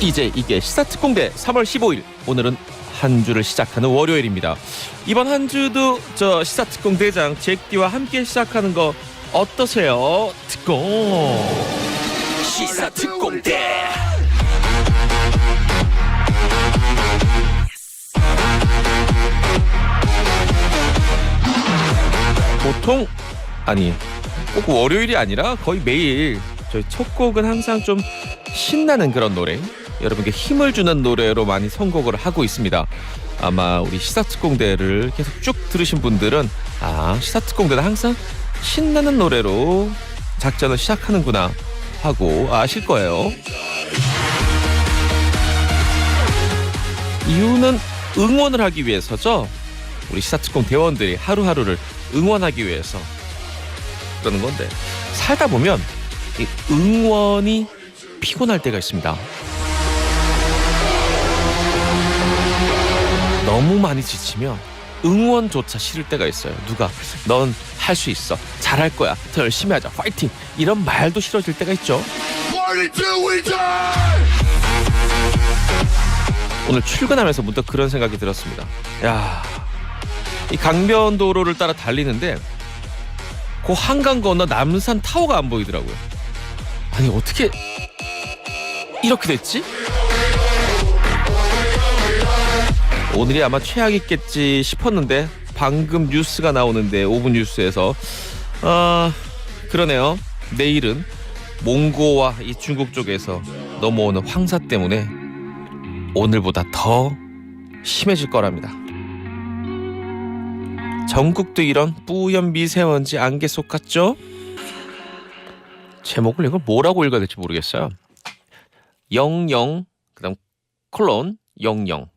DJ 이게 시사특공대 3월 15일 오늘은 한 주를 시작하는 월요일입니다. 이번 한 주도 저 시사특공대장 잭디와 함께 시작하는 거 어떠세요? 특공 시사특공대. 보통 아니 꼭 월요일이 아니라 거의 매일 저희 첫 곡은 항상 좀 신나는 그런 노래, 여러분께 힘을 주는 노래로 많이 선곡을 하고 있습니다. 아마 우리 시사특공대를 계속 쭉 들으신 분들은 시사특공대는 항상 신나는 노래로 작전을 시작하는구나 하고 아실 거예요. 이유는 응원을 하기 위해서죠. 우리 시사특공 대원들이 하루하루를 응원하기 위해서 그러는 건데, 살다 보면 이 응원이 피곤할 때가 있습니다. 너무 많이 지치면 응원조차 싫을 때가 있어요. 누가 넌 할 수 있어, 잘할 거야, 더 열심히 하자, 파이팅, 이런 말도 싫어질 때가 있죠. 오늘 출근하면서 문득 그런 생각이 들었습니다. 이 강변도로를 따라 달리는데 그 한강 건너 남산 타워가 안 보이더라고요. 아니 어떻게 이렇게 됐지? 오늘이 아마 최악이겠지 싶었는데 방금 뉴스가 나오는데 5분 뉴스에서 그러네요. 내일은 몽고와 이 중국 쪽에서 넘어오는 황사 때문에 오늘보다 더 심해질 거랍니다. 전국도 이런 뿌연 미세먼지 안개 속 같죠? 제목을 이걸 뭐라고 읽어야 될지 모르겠어요. 00 그다음 콜론 00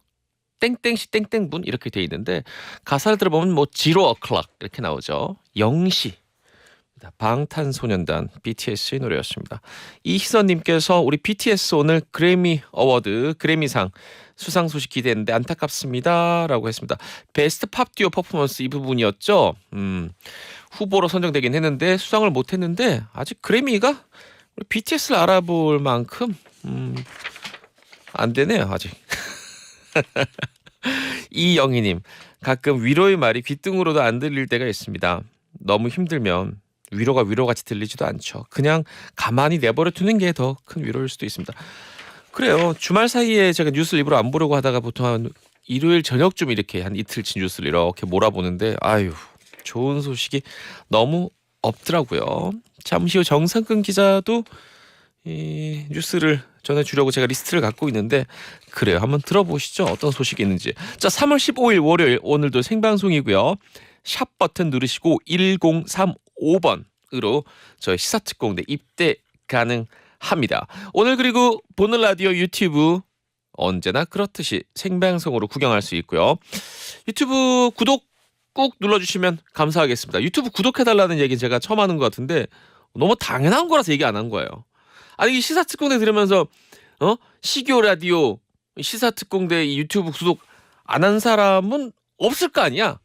땡땡시 땡땡분 이렇게 돼 있는데 가사를 들어보면 뭐 0o'clock 이렇게 나오죠. 0시. 방탄소년단 BTS의 노래였습니다. 이희선님께서 우리 BTS 오늘 그래미 어워드 그래미상 수상 소식 기대했는데 안타깝습니다 라고 했습니다. 베스트 팝 듀오 퍼포먼스 이 부분이었죠. 후보로 선정되긴 했는데 수상을 못했는데 아직 그래미가 우리 BTS를 알아볼 만큼 안 되네요 아직. 이영희님, 가끔 위로의 말이 귓등으로도 안 들릴 때가 있습니다. 너무 힘들면 위로가 위로같이 들리지도 않죠. 그냥 가만히 내버려 두는 게 더 큰 위로일 수도 있습니다. 그래요. 주말 사이에 제가 뉴스를 일부러 안 보려고 하다가 보통 한 일요일 저녁쯤 이렇게 한 이틀치 뉴스를 이렇게 몰아보는데 좋은 소식이 너무 없더라고요. 잠시 후 정상근 기자도 이 뉴스를 전해주려고 제가 리스트를 갖고 있는데 그래요. 한번 들어보시죠. 어떤 소식이 있는지. 자, 3월 15일 월요일 오늘도 생방송이고요. 샵 버튼 누르시고 1035번으로 저희 시사특공대 입대 가능합니다. 오늘 그리고 보는 라디오 유튜브 언제나 그렇듯이 생방송으로 구경할 수 있고요. 유튜브 구독 꾹 눌러주시면 감사하겠습니다. 유튜브 구독해달라는 얘기는 제가 처음 하는 것 같은데 너무 당연한 거라서 얘기 안 한 거예요. 아니 시사특공대 들으면서 시교 라디오 시사특공대 유튜브 구독 안 한 사람은 없을 거 아니야.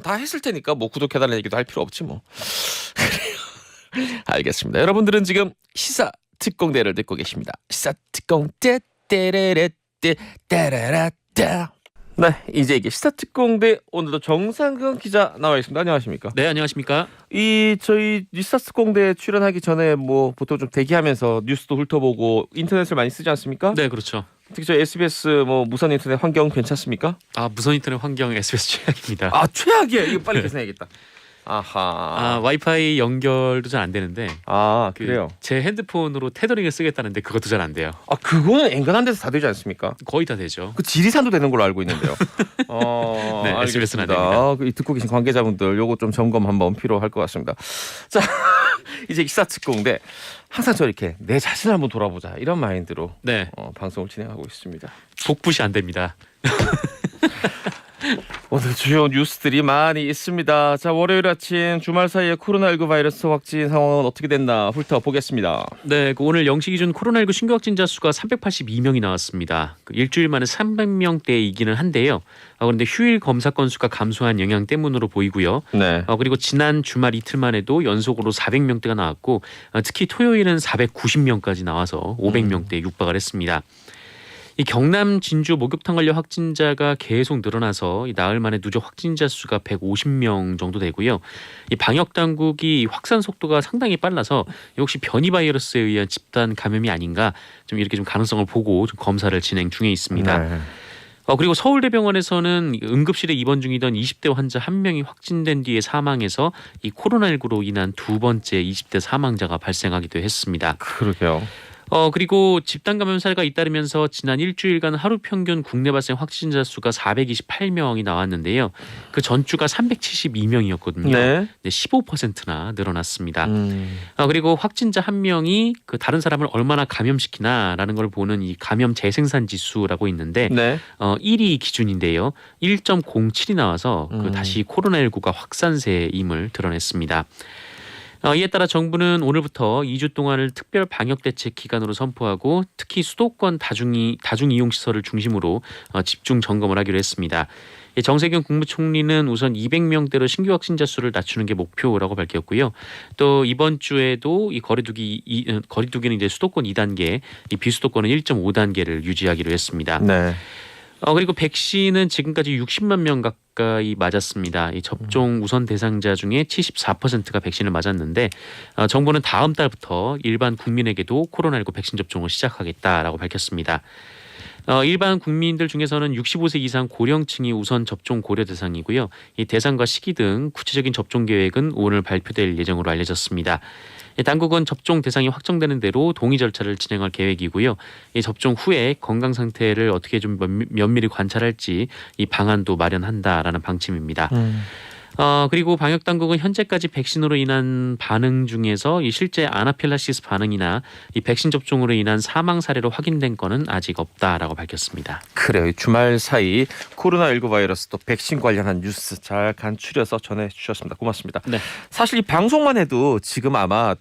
다 했을 테니까 뭐 구독해달라는 얘기도 할 필요 없지 뭐. 알겠습니다. 여러분들은 지금 시사특공대를 듣고 계십니다. 시사특공대 떼레레떼 따라라따. 네, 이제 이게 시사특공대 오늘도 정상근 기자 나와 있습니다. 안녕하십니까? 네, 안녕하십니까? 저희 시사특공대 출연하기 전에 뭐 보통 좀 대기하면서 뉴스도 훑어보고 인터넷을 많이 쓰지 않습니까? 네, 그렇죠. 특히 저희 SBS 뭐 무선 인터넷 환경 괜찮습니까? 무선 인터넷 환경 SBS 최악입니다. 최악이야. 이거 빨리 계산해야겠다. 아하. 와이파이 연결도 잘 안 되는데. 그래요. 제 핸드폰으로 테더링을 쓰겠다는데 그것도 잘 안 돼요. 그거는 엔간한 데서 다 되지 않습니까? 거의 다 되죠. 그 지리산도 되는 걸로 알고 있는데요. 네, SBS는 안 됩니다. 듣고 계신 관계자분들 요거 좀 점검 한번 필요할 것 같습니다. 자, 이제 시사특공대 항상 저 이렇게 내 자신을 한번 돌아보자 이런 마인드로 방송을 진행하고 있습니다. 복붙이 안 됩니다. 오늘 주요 뉴스들이 많이 있습니다. 자, 월요일 아침 주말 사이에 코로나19 바이러스 확진 상황은 어떻게 됐나 훑어보겠습니다. 네, 오늘 0시 기준 코로나19 신규 확진자 수가 382명이 나왔습니다. 일주일 만에 300명대이기는 한데요. 그런데 휴일 검사 건수가 감소한 영향 때문으로 보이고요. 네. 그리고 지난 주말 이틀만 해도 연속으로 400명대가 나왔고 특히 토요일은 490명까지 나와서 500명대에 육박을 했습니다. 이 경남 진주 목욕탕 관련 확진자가 계속 늘어나서 이 나흘 만에 누적 확진자 수가 150명 정도 되고요. 이 방역 당국이 확산 속도가 상당히 빨라서 혹시 변이 바이러스에 의한 집단 감염이 아닌가 좀 이렇게 좀 가능성을 보고 좀 검사를 진행 중에 있습니다. 네. 그리고 서울대병원에서는 응급실에 입원 중이던 20대 환자 한 명이 확진된 뒤에 사망해서 이 코로나19로 인한 두 번째 20대 사망자가 발생하기도 했습니다. 그러게요. 그리고 집단 감염 사례가 잇따르면서 지난 일주일간 하루 평균 국내 발생 확진자 수가 428명이 나왔는데요. 그 전주가 372명이었거든요. 네. 15%나 늘어났습니다. 그리고 확진자 한 명이 그 다른 사람을 얼마나 감염시키나라는 걸 보는 이 감염 재생산 지수라고 있는데 네. 1위 기준인데요. 1.07이 나와서 그 다시 코로나19가 확산세임을 드러냈습니다. 이에 따라 정부는 오늘부터 2주 동안을 특별 방역 대책 기간으로 선포하고 특히 수도권 다중이용시설을 중심으로 집중 점검을 하기로 했습니다. 정세균 국무총리는 우선 200명대로 신규 확진자 수를 낮추는 게 목표라고 밝혔고요. 또 이번 주에도 이 거리두기는 이제 수도권 2단계, 이 비수도권은 1.5단계를 유지하기로 했습니다. 네. 그리고 백신은 지금까지 60만 명 가까이 맞았습니다. 이 접종 우선 대상자 중에 74%가 백신을 맞았는데 정부는 다음 달부터 일반 국민에게도 코로나19 백신 접종을 시작하겠다라고 밝혔습니다. 일반 국민들 중에서는 65세 이상 고령층이 우선 접종 고려 대상이고요. 이 대상과 시기 등 구체적인 접종 계획은 오늘 발표될 예정으로 알려졌습니다. 당국은 접종 대상이 확정되는 대로 동의 절차를 진행할 계획이고요. 이 접종 후에 건강 상태를 어떻게 좀 면밀히 관찰할지 이 방안도 마련한다라는 방침입니다. 그리고 방역 당국은 현재까지 백신으로 인한 반응 중에서 이 실제 아나필락시스 반응이나 이 백신 접종으로 인한 사망 사례로 확인된 건은 아직 없다라고 밝혔습니다. 그래요. 주말 사이 코로나19 바이러스 또 백신 관련한 뉴스 잘 간추려서 전해주셨습니다. 고맙습니다. 네. 사실 이 방송만 해도 지금 아마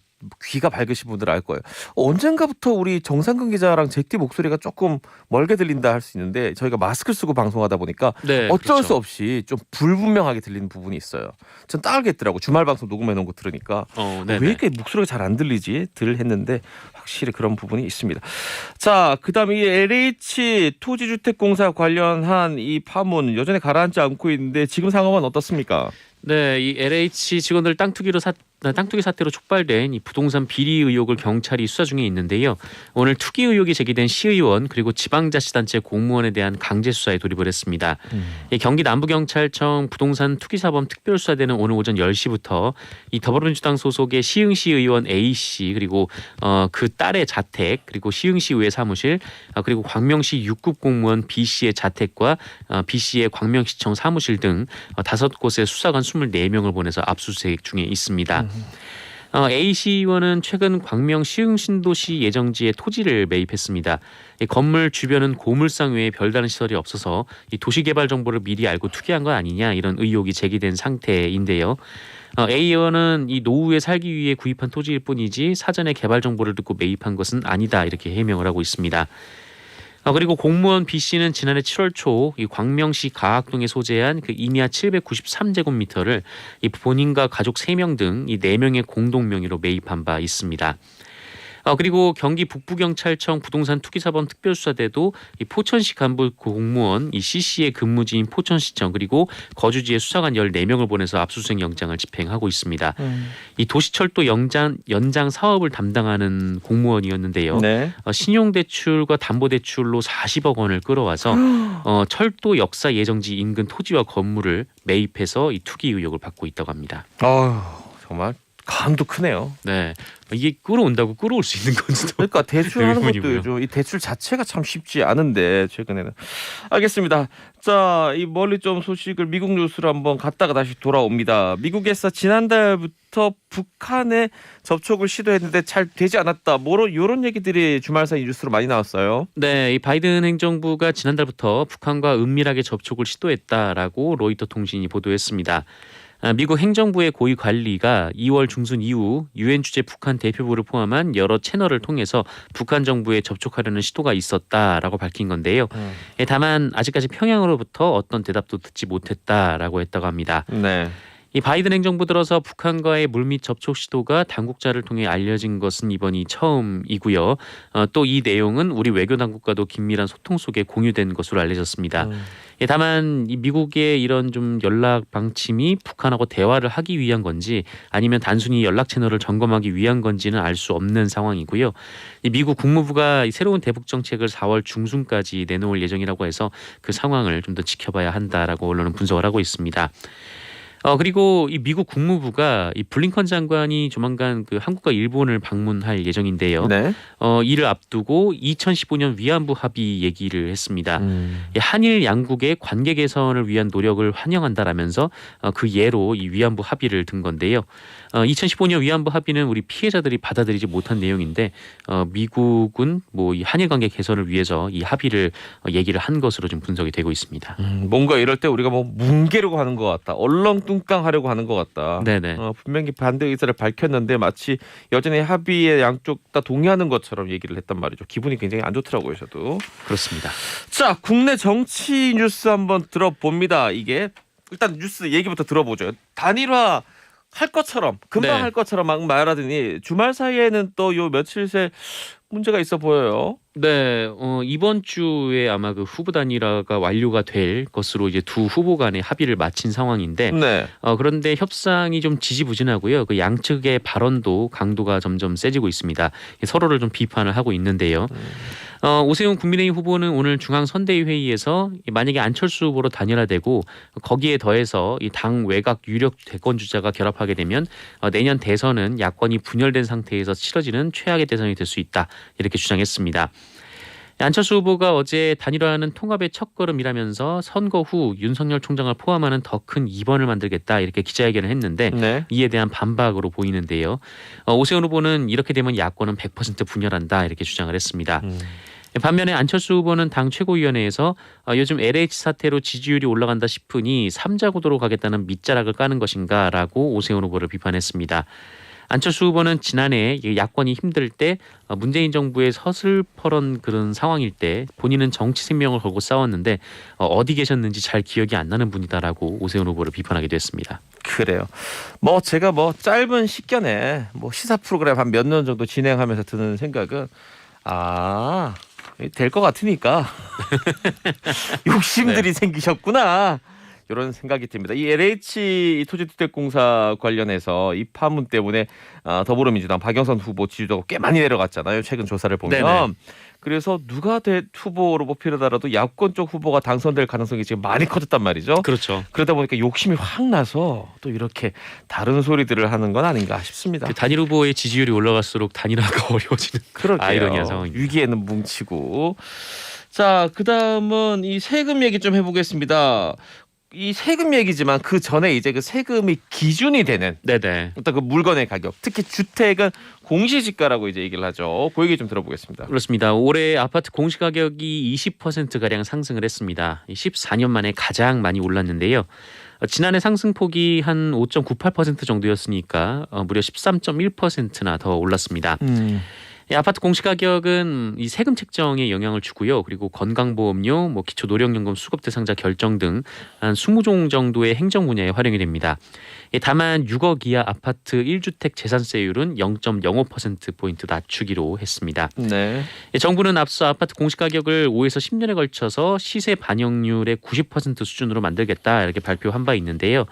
귀가 밝으신 분들 알 거예요. 언젠가부터 우리 정상근 기자랑 제끼 목소리가 조금 멀게 들린다 할 수 있는데 저희가 마스크를 쓰고 방송하다 보니까 네, 어쩔 그렇죠. 수 없이 좀 불분명하게 들리는 부분이 있어요. 전 따르겠더라고. 주말 방송 녹음해 놓은 거 들으니까 왜 이렇게 목소리가 잘 안 들리지? 했는데 확실히 그런 부분이 있습니다. 자, 그다음 이 LH 토지주택공사 관련한 이 파문 여전히 가라앉지 않고 있는데 지금 상황은 어떻습니까? 네, 이 LH 직원들 땅투기 사태로 촉발된 이 부동산 비리 의혹을 경찰이 수사 중에 있는데요. 오늘 투기 의혹이 제기된 시의원 그리고 지방자치단체 공무원에 대한 강제 수사에 돌입을 했습니다. 이 경기 남부경찰청 부동산 투기사범 특별수사대는 오늘 오전 10시부터 이 더불어민주당 소속의 시흥시 의원 A 씨 그리고 그 딸의 자택 그리고 시흥시 의회 사무실 그리고 광명시 6급 공무원 B 씨의 자택과 B 씨의 광명시청 사무실 등 5곳의 수사관 24명을 보내서 압수수색 중에 있습니다. A씨 의원은 최근 광명 시흥신도시 예정지에 토지를 매입했습니다. 이 건물 주변은 고물상 외에 별다른 시설이 없어서 이 도시개발 정보를 미리 알고 투기한 거 아니냐 이런 의혹이 제기된 상태인데요. A 의원은 이 노후에 살기 위해 구입한 토지일 뿐이지 사전에 개발 정보를 듣고 매입한 것은 아니다 이렇게 해명을 하고 있습니다. 그리고 공무원 B 씨는 지난해 7월 초 이 광명시 가학동에 소재한 그 임야 793제곱미터를 이 본인과 가족 3명 등 이 4명의 공동 명의로 매입한 바 있습니다. 그리고 경기 북부경찰청 부동산 투기사범 특별수사대도 이 포천시 간부 공무원 이 C 씨의 근무지인 포천시청 그리고 거주지의 수사관 14명을 보내서 압수수색 영장을 집행하고 있습니다. 이 도시철도 연장 사업을 담당하는 공무원이었는데요. 네. 신용대출과 담보대출로 40억 원을 끌어와서 철도 역사 예정지 인근 토지와 건물을 매입해서 이 투기 의혹을 받고 있다고 합니다. 정말 감도 크네요. 네, 이게 끌어온다고 끌어올 수 있는 건지도. 그러니까 대출하는 것도 의문이고요. 요즘 이 대출 자체가 참 쉽지 않은데 최근에는 알겠습니다. 자, 이 멀리 좀 소식을 미국 뉴스로 한번 갔다가 다시 돌아옵니다. 미국에서 지난달부터 북한에 접촉을 시도했는데 잘 되지 않았다. 이런 얘기들이 주말 사이 뉴스로 많이 나왔어요. 네, 이 바이든 행정부가 지난달부터 북한과 은밀하게 접촉을 시도했다라고 로이터 통신이 보도했습니다. 미국 행정부의 고위 관리가 2월 중순 이후 유엔 주재 북한 대표부를 포함한 여러 채널을 통해서 북한 정부에 접촉하려는 시도가 있었다라고 밝힌 건데요. 다만 아직까지 평양으로부터 어떤 대답도 듣지 못했다라고 했다고 합니다. 네. 이 바이든 행정부 들어서 북한과의 물밑 접촉 시도가 당국자를 통해 알려진 것은 이번이 처음이고요. 또 이 내용은 우리 외교 당국과도 긴밀한 소통 속에 공유된 것으로 알려졌습니다. 예, 다만 이 미국의 이런 좀 연락 방침이 북한하고 대화를 하기 위한 건지 아니면 단순히 연락 채널을 점검하기 위한 건지는 알 수 없는 상황이고요. 이 미국 국무부가 이 새로운 대북 정책을 4월 중순까지 내놓을 예정이라고 해서 그 상황을 좀 더 지켜봐야 한다라고 언론은 분석을 하고 있습니다. 그리고 이 미국 국무부가 이 블링컨 장관이 조만간 그 한국과 일본을 방문할 예정인데요. 네. 이를 앞두고 2015년 위안부 합의 얘기를 했습니다. 이 한일 양국의 관계 개선을 위한 노력을 환영한다라면서 그 예로 이 위안부 합의를 든 건데요. 2015년 위안부 합의는 우리 피해자들이 받아들이지 못한 내용인데 미국은 뭐 이 한일 관계 개선을 위해서 이 합의를 얘기를 한 것으로 좀 분석이 되고 있습니다. 뭔가 이럴 때 우리가 뭐 뭉개려고 하는 것 같다. 얼렁뚱땅 하려고 하는 것 같다. 네네. 분명히 반대 의사를 밝혔는데 마치 여전히 합의에 양쪽 다 동의하는 것처럼 얘기를 했단 말이죠. 기분이 굉장히 안 좋더라고요, 저도. 그렇습니다. 자, 국내 정치 뉴스 한번 들어봅니다. 이게 일단 뉴스 얘기부터 들어보죠. 단일화 할 것처럼 금방 네. 할 것처럼 막 말하더니 주말 사이에는 또 요 며칠 새 문제가 있어 보여요. 네, 이번 주에 아마 그 후보 단일화가 완료가 될 것으로 이제 두 후보 간의 합의를 마친 상황인데, 네. 그런데 협상이 좀 지지부진하고요. 그 양측의 발언도 강도가 점점 세지고 있습니다. 서로를 좀 비판을 하고 있는데요. 오세훈 국민의힘 후보는 오늘 중앙선대위 회의에서 만약에 안철수 후보로 단일화되고 거기에 더해서 이 당 외곽 유력 대권 주자가 결합하게 되면 내년 대선은 야권이 분열된 상태에서 치러지는 최악의 대선이 될 수 있다. 이렇게 주장했습니다. 안철수 후보가 어제 단일화하는 통합의 첫걸음이라면서 선거 후 윤석열 총장을 포함하는 더 큰 이변을 만들겠다 이렇게 기자회견을 했는데 네. 이에 대한 반박으로 보이는데요. 오세훈 후보는 이렇게 되면 야권은 100% 분열한다 이렇게 주장을 했습니다. 반면에 안철수 후보는 당 최고위원회에서 요즘 LH 사태로 지지율이 올라간다 싶으니 3자 구도로 가겠다는 밑자락을 까는 것인가라고 오세훈 후보를 비판했습니다. 안철수 후보는 지난해 야권이 힘들 때 문재인 정부의 서슬퍼런 그런 상황일 때 본인은 정치 생명을 걸고 싸웠는데 어디 계셨는지 잘 기억이 안 나는 분이다라고 오세훈 후보를 비판하기도 했습니다. 그래요. 뭐 제가 뭐 짧은 식견에 뭐 시사 프로그램 한 몇 년 정도 진행하면서 드는 생각은 될 것 같으니까 욕심들이 생기셨구나. 이런 생각이 듭니다. 이 LH 토지주택공사 관련해서 이 파문 때문에 더불어민주당 박영선 후보 지지도가 꽤 많이 내려갔잖아요. 최근 조사를 보면. 네네. 그래서 누가 후보로 뽑히더라도 야권 쪽 후보가 당선될 가능성이 지금 많이 커졌단 말이죠. 그렇죠. 그러다 보니까 욕심이 확 나서 또 이렇게 다른 소리들을 하는 건 아닌가 싶습니다. 그 단일 후보의 지지율이 올라갈수록 단일화가 어려워지는 그러게요. 아이러니한 상황입니다. 위기에는 뭉치고. 자, 그다음은 이 세금 얘기 좀 해보겠습니다. 이 세금 얘기지만 그 전에 이제 그 세금이 기준이 되는 네네. 어떤 그 물건의 가격, 특히 주택은 공시지가라고 이제 얘기를 하죠. 그 얘기 좀 들어보겠습니다. 그렇습니다. 올해 아파트 공시가격이 20%가량 상승을 했습니다. 14년 만에 가장 많이 올랐는데요. 지난해 상승폭이 한 5.98% 정도였으니까 무려 13.1%나 더 올랐습니다. 이 아파트 공시가격은 이 세금 책정에 영향을 주고요. 그리고 건강보험료, 뭐 기초노령연금 수급 대상자 결정 등 한 20종 정도의 행정 분야에 활용이 됩니다. 다만 6억 이하 아파트 1주택 재산세율은 0.05%포인트 낮추기로 했습니다. 네. 정부는 앞서 아파트 공시가격을 5에서 10년에 걸쳐서 시세 반영률의 90% 수준으로 만들겠다 이렇게 발표한 바 있는데요.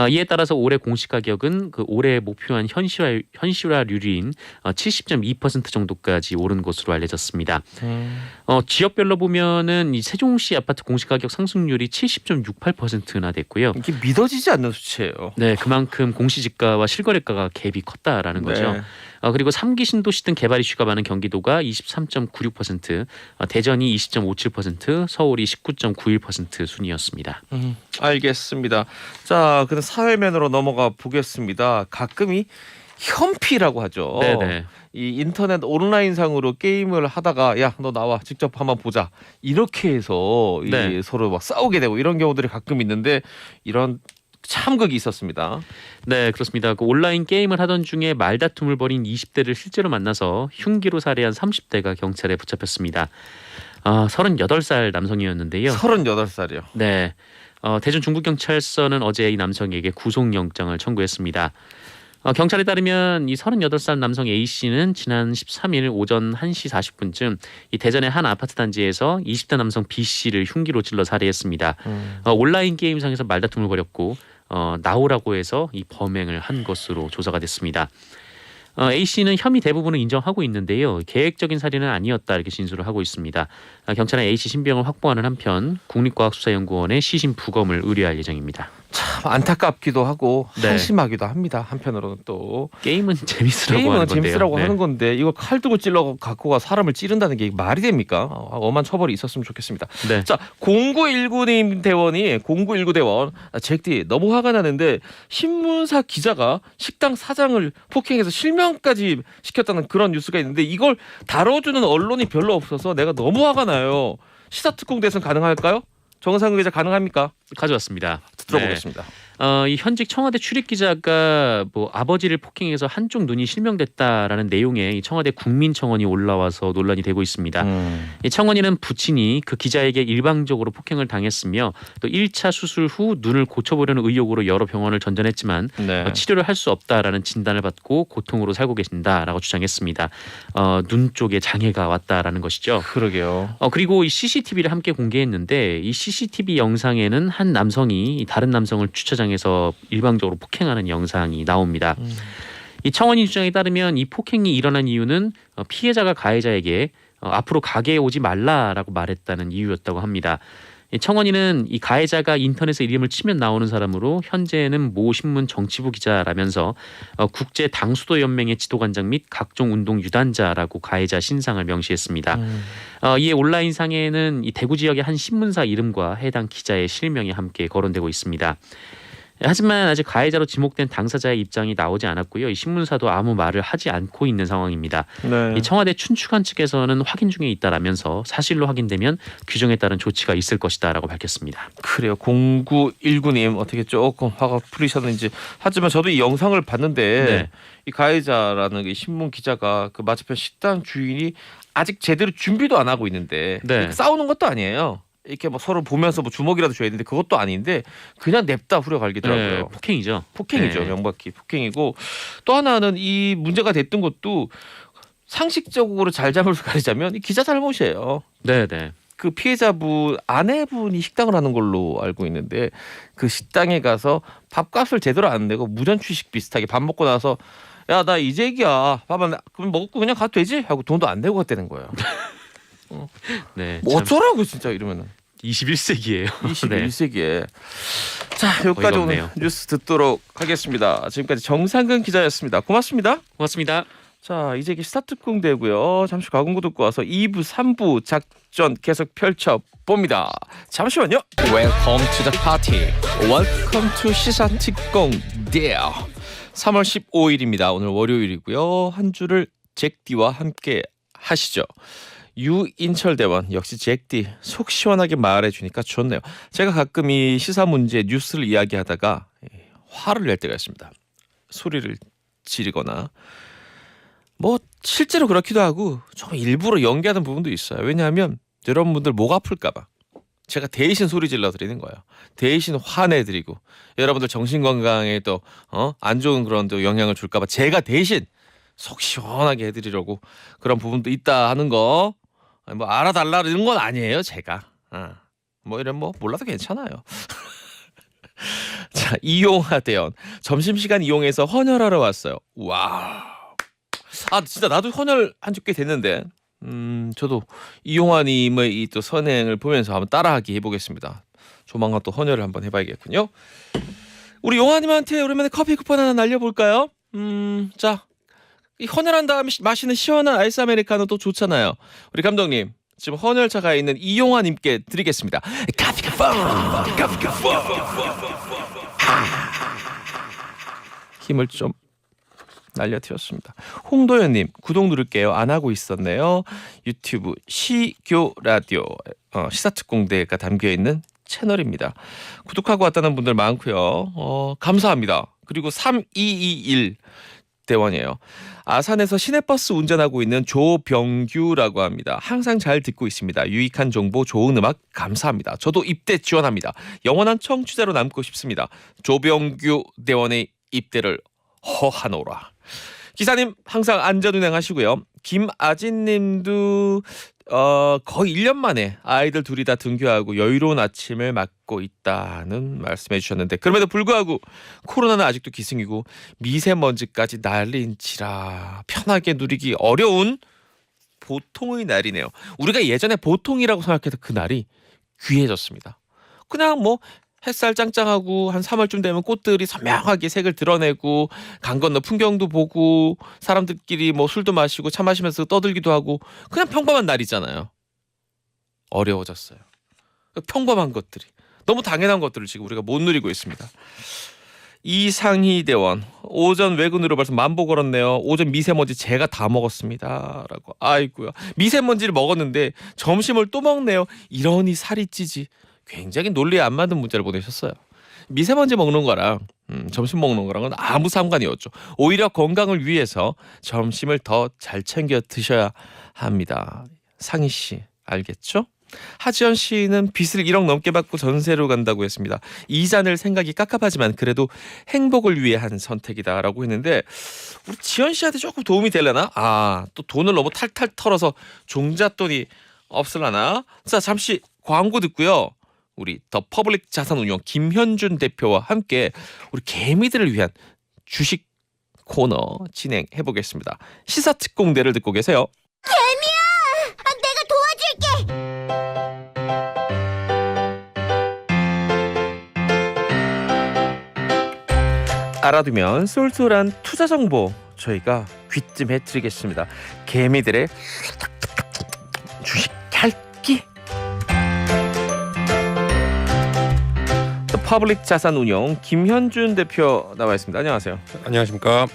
이에 따라서 올해 공시가격은 그 올해 목표한 현실화률인 70.2% 정도까지 오른 것으로 알려졌습니다. 지역별로 보면은 이 세종시 아파트 공시가격 상승률이 70.68%나 됐고요. 이게 믿어지지 않는 수치예요. 네, 그만큼 공시지가와 실거래가가 갭이 컸다라는 거죠. 네. 그리고 3기 신도시 등 개발 이슈가 많은 경기도가 23.96%, 대전이 20.57%, 서울이 19.91% 순이었습니다. 알겠습니다. 자, 그럼 사회면으로 넘어가 보겠습니다. 가끔 이 현피라고 하죠. 네네. 이 인터넷 온라인상으로 게임을 하다가 야, 너 나와 직접 한번 보자. 이렇게 해서 네. 서로 막 싸우게 되고 이런 경우들이 가끔 있는데 이런 참극이 있었습니다. 네, 그렇습니다. 그 온라인 게임을 하던 중에 말다툼을 벌인 20대를 실제로 만나서 흉기로 살해한 30대가 경찰에 붙잡혔습니다. 38살 남성이었는데요. 38살이요. 네. 대전 중부경찰서는 어제 이 남성에게 구속영장을 청구했습니다. 경찰에 따르면 이 38살 남성 A씨는 지난 13일 오전 1시 40분쯤 이 대전의 한 아파트 단지에서 20대 남성 B씨를 흉기로 찔러 살해했습니다. 온라인 게임상에서 말다툼을 벌였고 나오라고 해서 이 범행을 한 것으로 조사가 됐습니다. A씨는 혐의 대부분을 인정하고 있는데요. 계획적인 살인은 아니었다 이렇게 진술을 하고 있습니다. 경찰은 A씨 신병을 확보하는 한편 국립과학수사연구원에 시신 부검을 의뢰할 예정입니다. 참 안타깝기도 하고 네. 한심하기도 합니다. 한편으로는 또 게임은 재밌으라고 게임은 하는 건데요. 재밌으라고 네. 하는 건데 이걸 칼 들고 찔러 갖고 가 사람을 찌른다는 게 말이 됩니까? 엄한 처벌이 있었으면 좋겠습니다. 네. 자, 0919님 대원이 0919 대원 잭디 너무 화가 나는데 신문사 기자가 식당 사장을 폭행해서 실명까지 시켰다는 그런 뉴스가 있는데 이걸 다뤄주는 언론이 별로 없어서 내가 너무 화가 나요. 시사특공 대선 가능할까요? 정상근 기자 가능합니까? 가져왔습니다. 들어보겠습니다. 이 현직 청와대 출입 기자가 뭐 아버지를 폭행해서 한쪽 눈이 실명됐다라는 내용의 이 청와대 국민청원이 올라와서 논란이 되고 있습니다. 이 청원인은 부친이 그 기자에게 일방적으로 폭행을 당했으며 또 1차 수술 후 눈을 고쳐보려는 의욕으로 여러 병원을 전전했지만 네. 치료를 할 수 없다라는 진단을 받고 고통으로 살고 계신다라고 주장했습니다. 눈 쪽에 장애가 왔다라는 것이죠. 그러게요. 그리고 이 CCTV를 함께 공개했는데 이 CCTV 영상에는 한 남성이 다른 남성을 주차장에서 일방적으로 폭행하는 영상이 나옵니다. 이 청원인 주장에 따르면 이 폭행이 일어난 이유는 피해자가 가해자에게 앞으로 가게에 오지 말라라고 말했다는 이유였다고 합니다. 이 청원인은 이 가해자가 인터넷에 이름을 치면 나오는 사람으로 현재는 모 신문 정치부 기자라면서 국제 당수도 연맹의 지도관장 및 각종 운동 유단자라고 가해자 신상을 명시했습니다. 이에 온라인 상에는 이 대구 지역의 한 신문사 이름과 해당 기자의 실명이 함께 거론되고 있습니다. 하지만 아직 가해자로 지목된 당사자의 입장이 나오지 않았고요. 이 신문사도 아무 말을 하지 않고 있는 상황입니다. 네. 이 청와대 춘추관 측에서는 확인 중에 있다라면서 사실로 확인되면 규정에 따른 조치가 있을 것이다라고 밝혔습니다. 그래요. 0919님 어떻게 조금 화가 풀리셨는지. 하지만 저도 이 영상을 봤는데 네. 이 가해자라는 이 신문 기자가 그 맞은편 식당 주인이 아직 제대로 준비도 안 하고 있는데 네. 싸우는 것도 아니에요. 이렇게 뭐 서로 보면서 뭐 주먹이라도 줘야 되는데 그것도 아닌데 그냥 냅다 후려갈기더라고요. 네, 폭행이죠. 폭행이죠. 네. 명백히 폭행이고 또 하나는 이 문제가 됐던 것도 상식적으로 잘잘못을 가리자면 이 기자 잘못이에요. 네, 네. 그 피해자분 아내분이 식당을 하는 걸로 알고 있는데 그 식당에 가서 밥값을 제대로 안 내고 무전취식 비슷하게 밥 먹고 나서 야 나 이제 얘기야 밥 안 그럼 먹고 그냥 가도 되지 하고 돈도 안 내고 갔다는 거예요. 네. 뭐 어쩌라고 진짜 이러면은 21세기예요. 21세기에 자 여기까지 오늘 없네요. 뉴스 듣도록 하겠습니다. 지금까지 정상근 기자였습니다. 고맙습니다. 고맙습니다. 자 이제 이게 스타특공 되고요. 잠시 광고 듣고 와서 2부 3부 작전 계속 펼쳐봅니다. 잠시만요. Welcome to the party. Welcome to 시사특공 대회. 3월 15일입니다. 오늘 월요일이고요. 한 주를 잭디와 함께 하시죠. 유인철 대원 역시 잭디 속 시원하게 말해주니까 좋네요. 제가 가끔 이 시사 문제 뉴스를 이야기하다가 화를 낼 때가 있습니다. 소리를 지르거나 뭐 실제로 그렇기도 하고 좀 일부러 연기하는 부분도 있어요. 왜냐하면 여러분들 목 아플까 봐 제가 대신 소리 질러 드리는 거예요. 대신 화내드리고 여러분들 정신건강에 또 안 좋은 그런 또 영향을 줄까 봐 제가 대신 속 시원하게 해드리려고 그런 부분도 있다 하는 거 뭐 알아달라는 건 아니에요. 제가 뭐 이런 뭐 몰라도 괜찮아요. 자 이용하 대원 점심시간 이용해서 헌혈하러 왔어요. 와. 진짜 나도 헌혈 한 지 꽤 됐는데 저도 이용하님의 이 또 선행을 보면서 한번 따라하기 해보겠습니다. 조만간 또 헌혈을 한번 해봐야겠군요. 우리 용하님한테 오랜만에 커피 쿠폰 하나 날려볼까요? 자, 이 헌혈한 다음에 마시는 시원한 아이스 아메리카노 또 좋잖아요. 우리 감독님 지금 헌혈차가 있는 이용하님께 드리겠습니다. 커피 쿠폰, 커피 쿠폰. 힘을 좀 날려드렸습니다. 홍도현님 구독 누를게요. 안 하고 있었네요. 유튜브 시교 라디오 시사특공대가 담겨있는 채널입니다. 구독하고 왔다는 분들 많고요. 감사합니다. 그리고 3221 대원이에요. 아산에서 시내버스 운전하고 있는 조병규라고 합니다. 항상 잘 듣고 있습니다. 유익한 정보, 좋은 음악 감사합니다. 저도 입대 지원합니다. 영원한 청취자로 남고 싶습니다. 조병규 대원의 입대를 허하노라. 기사님 항상 안전운행하시고요. 김아진님도 거의 1년 만에 아이들 둘이 다 등교하고 여유로운 아침을 맞고 있다는 말씀해 주셨는데 그럼에도 불구하고 코로나는 아직도 기승이고 미세먼지까지 난리인지라 편하게 누리기 어려운 보통의 날이네요. 우리가 예전에 보통이라고 생각했던 그 날이 귀해졌습니다. 그냥 뭐 햇살 짱짱하고 한 3월쯤 되면 꽃들이 선명하게 색을 드러내고 강 건너 풍경도 보고 사람들끼리 뭐 술도 마시고 차 마시면서 떠들기도 하고 그냥 평범한 날이잖아요. 어려워졌어요. 평범한 것들이 너무 당연한 것들을 지금 우리가 못 누리고 있습니다. 이상희 대원 오전 외근으로 벌써 10,000보 걸었네요. 오전 미세먼지 제가 다 먹었습니다. 라고. 아이고요. 미세먼지를 먹었는데 점심을 또 먹네요. 이러니 살이 찌지. 굉장히 논리에 안 맞는 문자를 보내셨어요. 미세먼지 먹는 거랑 점심 먹는 거랑은 아무 상관이 없죠. 오히려 건강을 위해서 점심을 더 잘 챙겨 드셔야 합니다. 상희 씨 알겠죠? 하지연 씨는 빚을 1억 넘게 받고 전세로 간다고 했습니다. 이자 낼 생각이 깝깝하지만 그래도 행복을 위해 한 선택이다라고 했는데 우리 지연 씨한테 조금 도움이 되려나? 또 돈을 너무 탈탈 털어서 종잣돈이 없을라나? 자 잠시 광고 듣고요. 우리 더 퍼블릭 자산운용 김현준 대표와 함께 우리 개미들을 위한 주식 코너 진행해 보겠습니다. 시사특공대를 듣고 계세요. 내가 도와줄게. 알아두면 쏠쏠한 투자 정보 저희가 귀뜸해 드리겠습니다. 개미들의 주식 핥기. 퍼블릭 자산운용 김현준 대표 나와 있습니다. 안녕하세요. 안녕하십니까.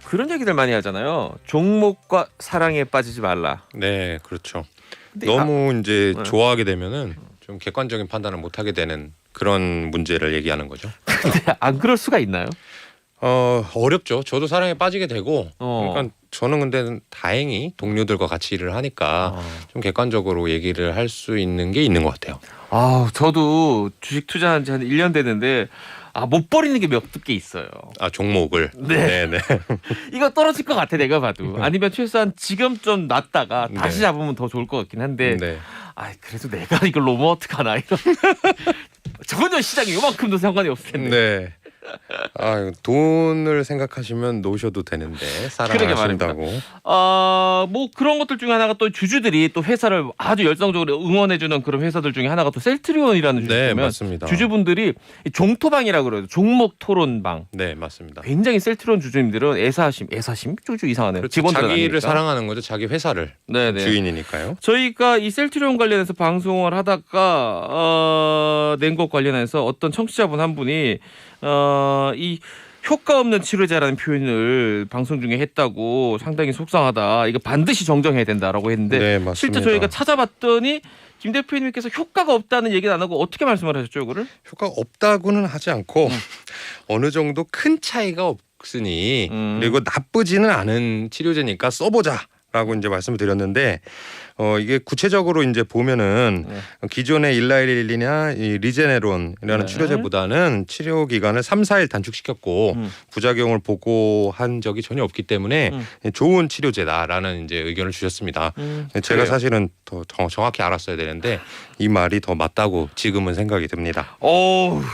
그런 얘기들 많이 하잖아요. 종목과 사랑에 빠지지 말라. 네, 그렇죠. 근데 너무 이제 네. 좋아하게 되면은 좀 객관적인 판단을 못하게 되는 그런 문제를 얘기하는 거죠. 근데 안 그럴 수가 있나요? 어렵죠. 저도 사랑에 빠지게 되고, 어. 그러니까 저는 근데 다행히 동료들과 같이 일을 하니까 좀 객관적으로 얘기를 할 수 있는 게 있는 것 같아요. 저도 주식 투자한 지 한 1년 됐는데 못 버리는 게 몇 개 있어요. 종목을. 네. 네. 이거 떨어질 것 같아 내가 봐도. 아니면 최소한 지금 좀 놨다가 다시 네. 잡으면 더 좋을 것 같긴 한데 네. 그래도 내가 이걸 놓으면 어떡하나 이런. 전혀 시장이 요만큼도 상관이 없을 텐데. 네. 돈을 생각하시면 놓으셔도 되는데 그러게 사랑하신다고. 뭐 그런 것들 중에 하나가 또 주주들이 또 회사를 아주 열성적으로 응원해주는 그런 회사들 중에 하나가 또 셀트리온이라는 주식 네, 보면 맞습니다. 주주분들이 종토방이라고 그래요. 종목 토론방. 네, 맞습니다. 굉장히 셀트리온 주주님들은 애사심 주주 이상하네요. 그렇죠. 직원들은 자기를 아니니까. 사랑하는 거죠. 자기 회사를. 네네. 주인이니까요. 저희가 이 셀트리온 관련해서 방송을 하다가 낸 것 관련해서 어떤 청취자분 한 분이 이 효과 없는 치료제라는 표현을 방송 중에 했다고 상당히 속상하다. 이거 반드시 정정해야 된다라고 했는데 네, 맞습니다. 실제 저희가 찾아봤더니 김 대표님께서 효과가 없다는 얘기는 안 하고 어떻게 말씀을 하셨죠, 이거를? 효과 없다고는 하지 않고 어느 정도 큰 차이가 없으니 그리고 나쁘지는 않은 치료제니까 써보자라고 이제 말씀을 드렸는데 이게 구체적으로 이제 보면은 기존의 일라일리나 이 리제네론이라는 네. 치료제보다는 치료 기간을 3-4일 단축시켰고 부작용을 보고한 적이 전혀 없기 때문에 좋은 치료제다라는 이제 의견을 주셨습니다. 제가 그래요. 사실은 더 정확히 알았어야 되는데 이 말이 더 맞다고 지금은 생각이 듭니다. 이렇게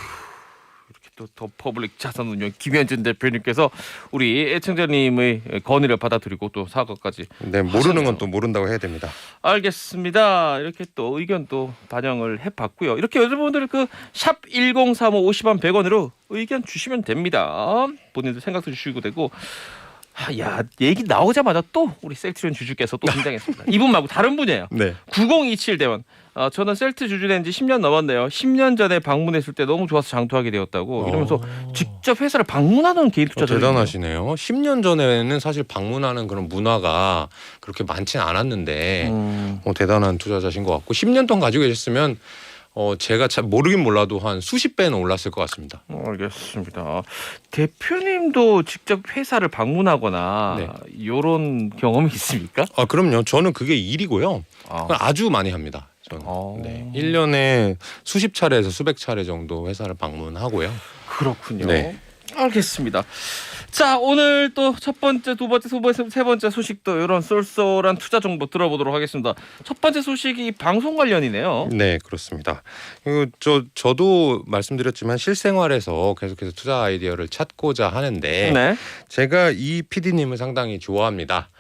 또 더 퍼블릭 자산운용 김현준 대표님께서 우리 애청자님의 건의를 받아들이고 또 사과까지. 네, 모르는 건 또 모른다고 해야 됩니다. 알겠습니다. 이렇게 또 의견도 반영을 해봤고요. 이렇게 여러분들 그 샵 1035 50원 100원으로 의견 주시면 됩니다. 본인들 생각도 주시고 되고. 얘기 나오자마자 또 우리 셀트리온 주주께서 또 등장했습니다. 이분 말고 다른 분이에요. 네. 9027 대원. 저는 셀트 주주된 지 10년 넘었네요. 10년 전에 방문했을 때 너무 좋아서 장투하게 되었다고 이러면서 직접 회사를 방문하는 개인 투자자. 대단하시네요. 10년 전에는 사실 방문하는 그런 문화가 그렇게 많지는 않았는데 대단한 투자자신 것 같고 10년 동안 가지고 계셨으면 제가 잘 모르긴 몰라도 한 수십 배는 올랐을 것 같습니다. 알겠습니다. 대표님도 직접 회사를 방문하거나 네. 이런 경험이 있습니까? 그럼요. 저는 그게 일이고요. 아. 아주 많이 합니다. 저는. 네. 1년에 수십 차례에서 수백 차례 정도 회사를 방문하고요. 그렇군요. 네. 알겠습니다. 자, 오늘 또 첫 번째, 두 번째, 세 번째 소식도 이런 쏠쏠한 투자 정보 들어보도록 하겠습니다. 첫 번째 소식이 방송 관련이네요. 네, 그렇습니다. 그리고 저도 말씀드렸지만 실생활에서 계속해서 투자 아이디어를 찾고자 하는데 네. 제가 이 PD님을 상당히 좋아합니다.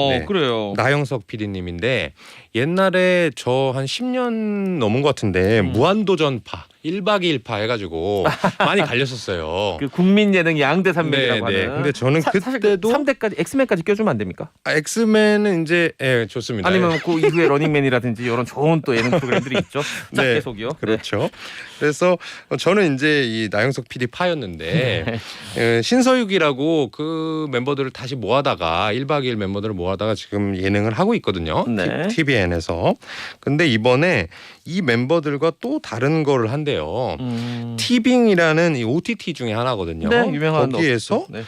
네. 그래요. 나영석 PD님인데 옛날에 저 한 10년 넘은 것 같은데 무한도전파 1박 2일파 해가지고 많이 갈렸었어요. 그 국민 예능 양대 산맥이라고 네, 네. 하는. 근데 저는 그때도 3대까지 엑스맨까지 껴주면 안 됩니까? 엑스맨은 이제 좋습니다. 아니면 그 이후에 러닝맨이라든지 이런 좋은 또 예능 프로그램들이 있죠. 짧게 네, 속이요. 그렇죠. 그래서 저는 이제 이 나영석 PD 파였는데 신서유기라고 그 멤버들을 다시 모아다가 1박 2일 멤버들을 모아다가 지금 예능을 하고 있거든요. 네. TVN에서. 근데 이번에 이 멤버들과 또 다른 거를 한대요. 티빙이라는 이 OTT 중에 하나거든요. 네, 유명한 거기에서 네.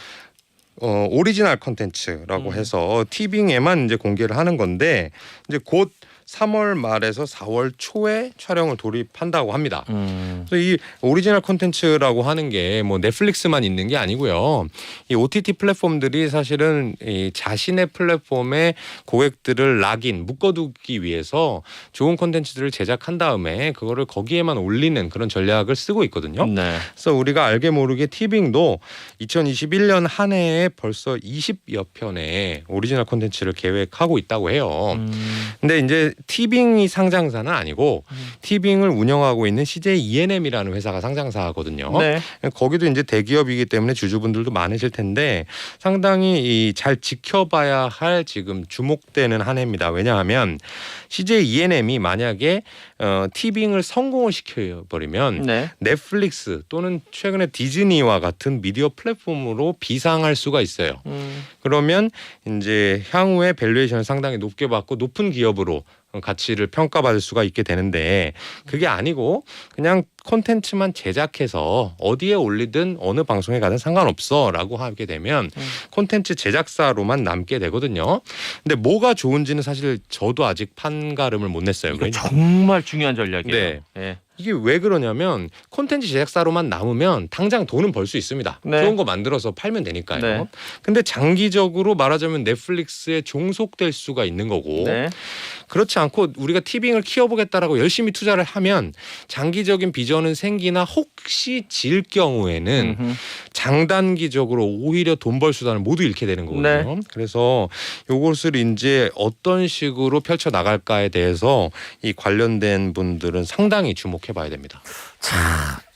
오리지널 콘텐츠라고 해서 티빙에만 이제 공개를 하는 건데 이제 곧 3월 말에서 4월 초에 촬영을 돌입한다고 합니다. 그래서 이 오리지널 콘텐츠라고 하는 게 뭐 넷플릭스만 있는 게 아니고요. 이 OTT 플랫폼들이 사실은 이 자신의 플랫폼에 고객들을 락인 묶어두기 위해서 좋은 콘텐츠들을 제작한 다음에 그거를 거기에만 올리는 그런 전략을 쓰고 있거든요. 네. 그래서 우리가 알게 모르게 티빙도 2021년 한 해에 벌써 20여 편의 오리지널 콘텐츠를 계획하고 있다고 해요. 근데 이제 티빙이 상장사는 아니고 티빙을 운영하고 있는 CJ ENM이라는 회사가 상장사거든요. 네. 거기도 이제 대기업이기 때문에 주주분들도 많으실 텐데 상당히 잘 지켜봐야 할 지금 주목되는 한 해입니다. 왜냐하면 CJ ENM이 만약에 티빙을 성공을 시켜버리면 네. 넷플릭스 또는 최근에 디즈니와 같은 미디어 플랫폼으로 비상할 수가 있어요. 그러면 이제 향후에 밸류에이션을 상당히 높게 받고 높은 기업으로 가치를 평가받을 수가 있게 되는데 그게 아니고 그냥 콘텐츠만 제작해서 어디에 올리든 어느 방송에 가든 상관없어라고 하게 되면 콘텐츠 제작사로만 남게 되거든요. 근데 뭐가 좋은지는 사실 저도 아직 판가름을 못 냈어요. 이거 정말 중요한 전략이에요. 네. 네. 이게 왜 그러냐면 콘텐츠 제작사로만 남으면 당장 돈은 벌 수 있습니다. 네. 좋은 거 만들어서 팔면 되니까요. 네. 근데 장기적으로 말하자면 넷플릭스에 종속될 수가 있는 거고 네. 그렇지 않고 우리가 티빙을 키워보겠다라고 열심히 투자를 하면 장기적인 비전은 생기나 혹시 질 경우에는 장단기적으로 오히려 돈 벌 수단을 모두 잃게 되는 거거든요. 네. 그래서 이것을 이제 어떤 식으로 펼쳐 나갈까에 대해서 이 관련된 분들은 상당히 주목해봐야 됩니다.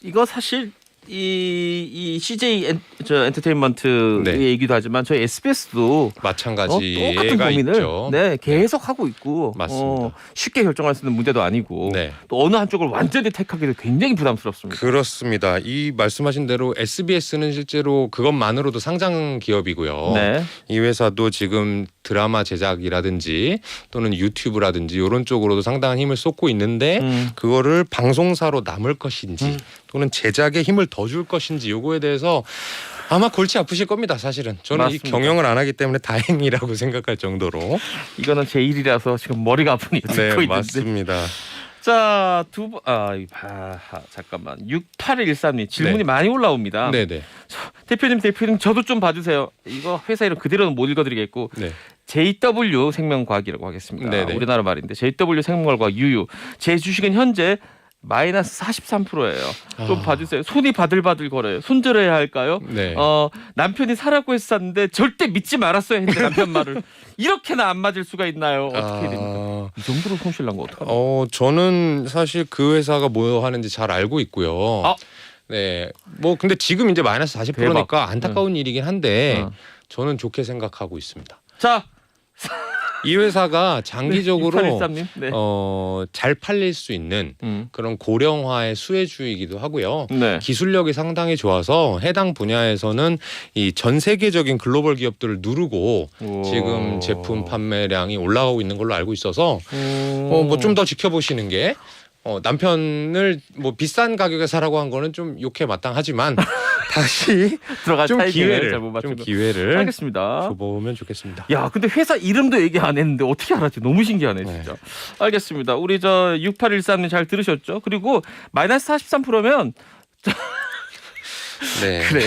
이거 사실 이 CJ 엔터테인먼트 네. 얘기도 하지만 저희 SBS도 마찬가지가 똑같은 고민을 있죠. 네, 계속 하고 있고 맞습니다. 쉽게 결정할 수 있는 문제도 아니고 네. 또 어느 한쪽을 완전히 택하기도 굉장히 부담스럽습니다. 그렇습니다. 이 말씀하신 대로 SBS는 실제로 그것만으로도 상장 기업이고요. 네. 이 회사도 지금 드라마 제작이라든지 또는 유튜브라든지 이런 쪽으로도 상당한 힘을 쏟고 있는데 그거를 방송사로 남을 것인지 또는 제작에 힘을 더 줄 것인지 요거에 대해서 아마 골치 아프실 겁니다. 사실은 저는 맞습니다. 이 경영을 안 하기 때문에 다행이라고 생각할 정도로. 이거는 제 일이라서 지금 머리가 아프니 듣고 네, 있는데. 맞습니다. 자, 잠깐만. 6813님 질문이 네. 많이 올라옵니다. 네네. 대표님 저도 좀 봐주세요. 이거 회사 이름 그대로는 못 읽어드리겠고 네. JW 생명과학이라고 하겠습니다. 네네. 우리나라 말인데 JW 생명과학 유유. 제 주식은 현재 마이너스 43%예요. 좀 봐주세요. 손이 바들바들 거려요. 손절해야 할까요? 네. 남편이 사라고 해서 샀는데 절대 믿지 말았어야 했는데 남편 말을 이렇게나 안 맞을 수가 있나요? 어떻게 해야 됩니까? 이 정도로 손실 난 거 어떡하나? 저는 사실 그 회사가 뭐 하는지 잘 알고 있고요. 네. 뭐 근데 지금 이제 마이너스 40%니까 안타까운 일이긴 한데 저는 좋게 생각하고 있습니다. 자, 이 회사가 장기적으로 6813님. 네. 잘 팔릴 수 있는 그런 고령화의 수혜주이기도 하고요. 네. 기술력이 상당히 좋아서 해당 분야에서는 이 전 세계적인 글로벌 기업들을 누르고 지금 제품 판매량이 올라가고 있는 걸로 알고 있어서 뭐 좀 더 지켜보시는 게 남편을 뭐 비싼 가격에 사라고 한 거는 좀 욕해 마땅하지만 다시 들어갈 좀 타이밍을 잘못 좀 맞추면. 기회를 알겠습니다. 줘보면 좋겠습니다. 야, 근데 회사 이름도 얘기 안 했는데 어떻게 알았지? 너무 신기하네, 진짜. 알겠습니다. 우리 저 6813님 잘 들으셨죠? 그리고 마이너스 43%면 네. 그래.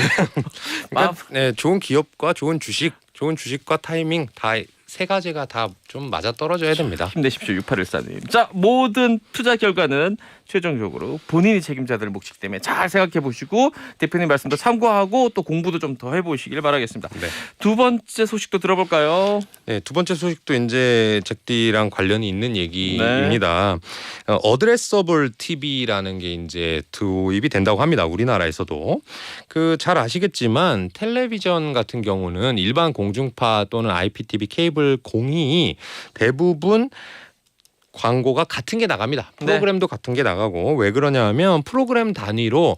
그러니까, 네, 좋은 기업과 좋은 주식과 타이밍 다 세 가지가 다 좀 맞아 떨어져야 됩니다. 힘내십시오, 6814님. 자, 모든 투자 결과는 최종적으로 본인이 책임져야 될 몫이기 때문에 잘 생각해 보시고 대표님 말씀도 참고하고 또 공부도 좀 더 해보시길 바라겠습니다. 네. 두 번째 소식도 들어볼까요? 네, 두 번째 소식도 이제 잭디랑 관련이 있는 얘기입니다. 어드레서블 TV라는 게 이제 도입이 된다고 합니다. 우리나라에서도 그 잘 아시겠지만 텔레비전 같은 경우는 일반 공중파 또는 IPTV 케이블 공이 대부분 광고가 같은 게 나갑니다. 프로그램도 같은 게 나가고 왜 그러냐면 프로그램 단위로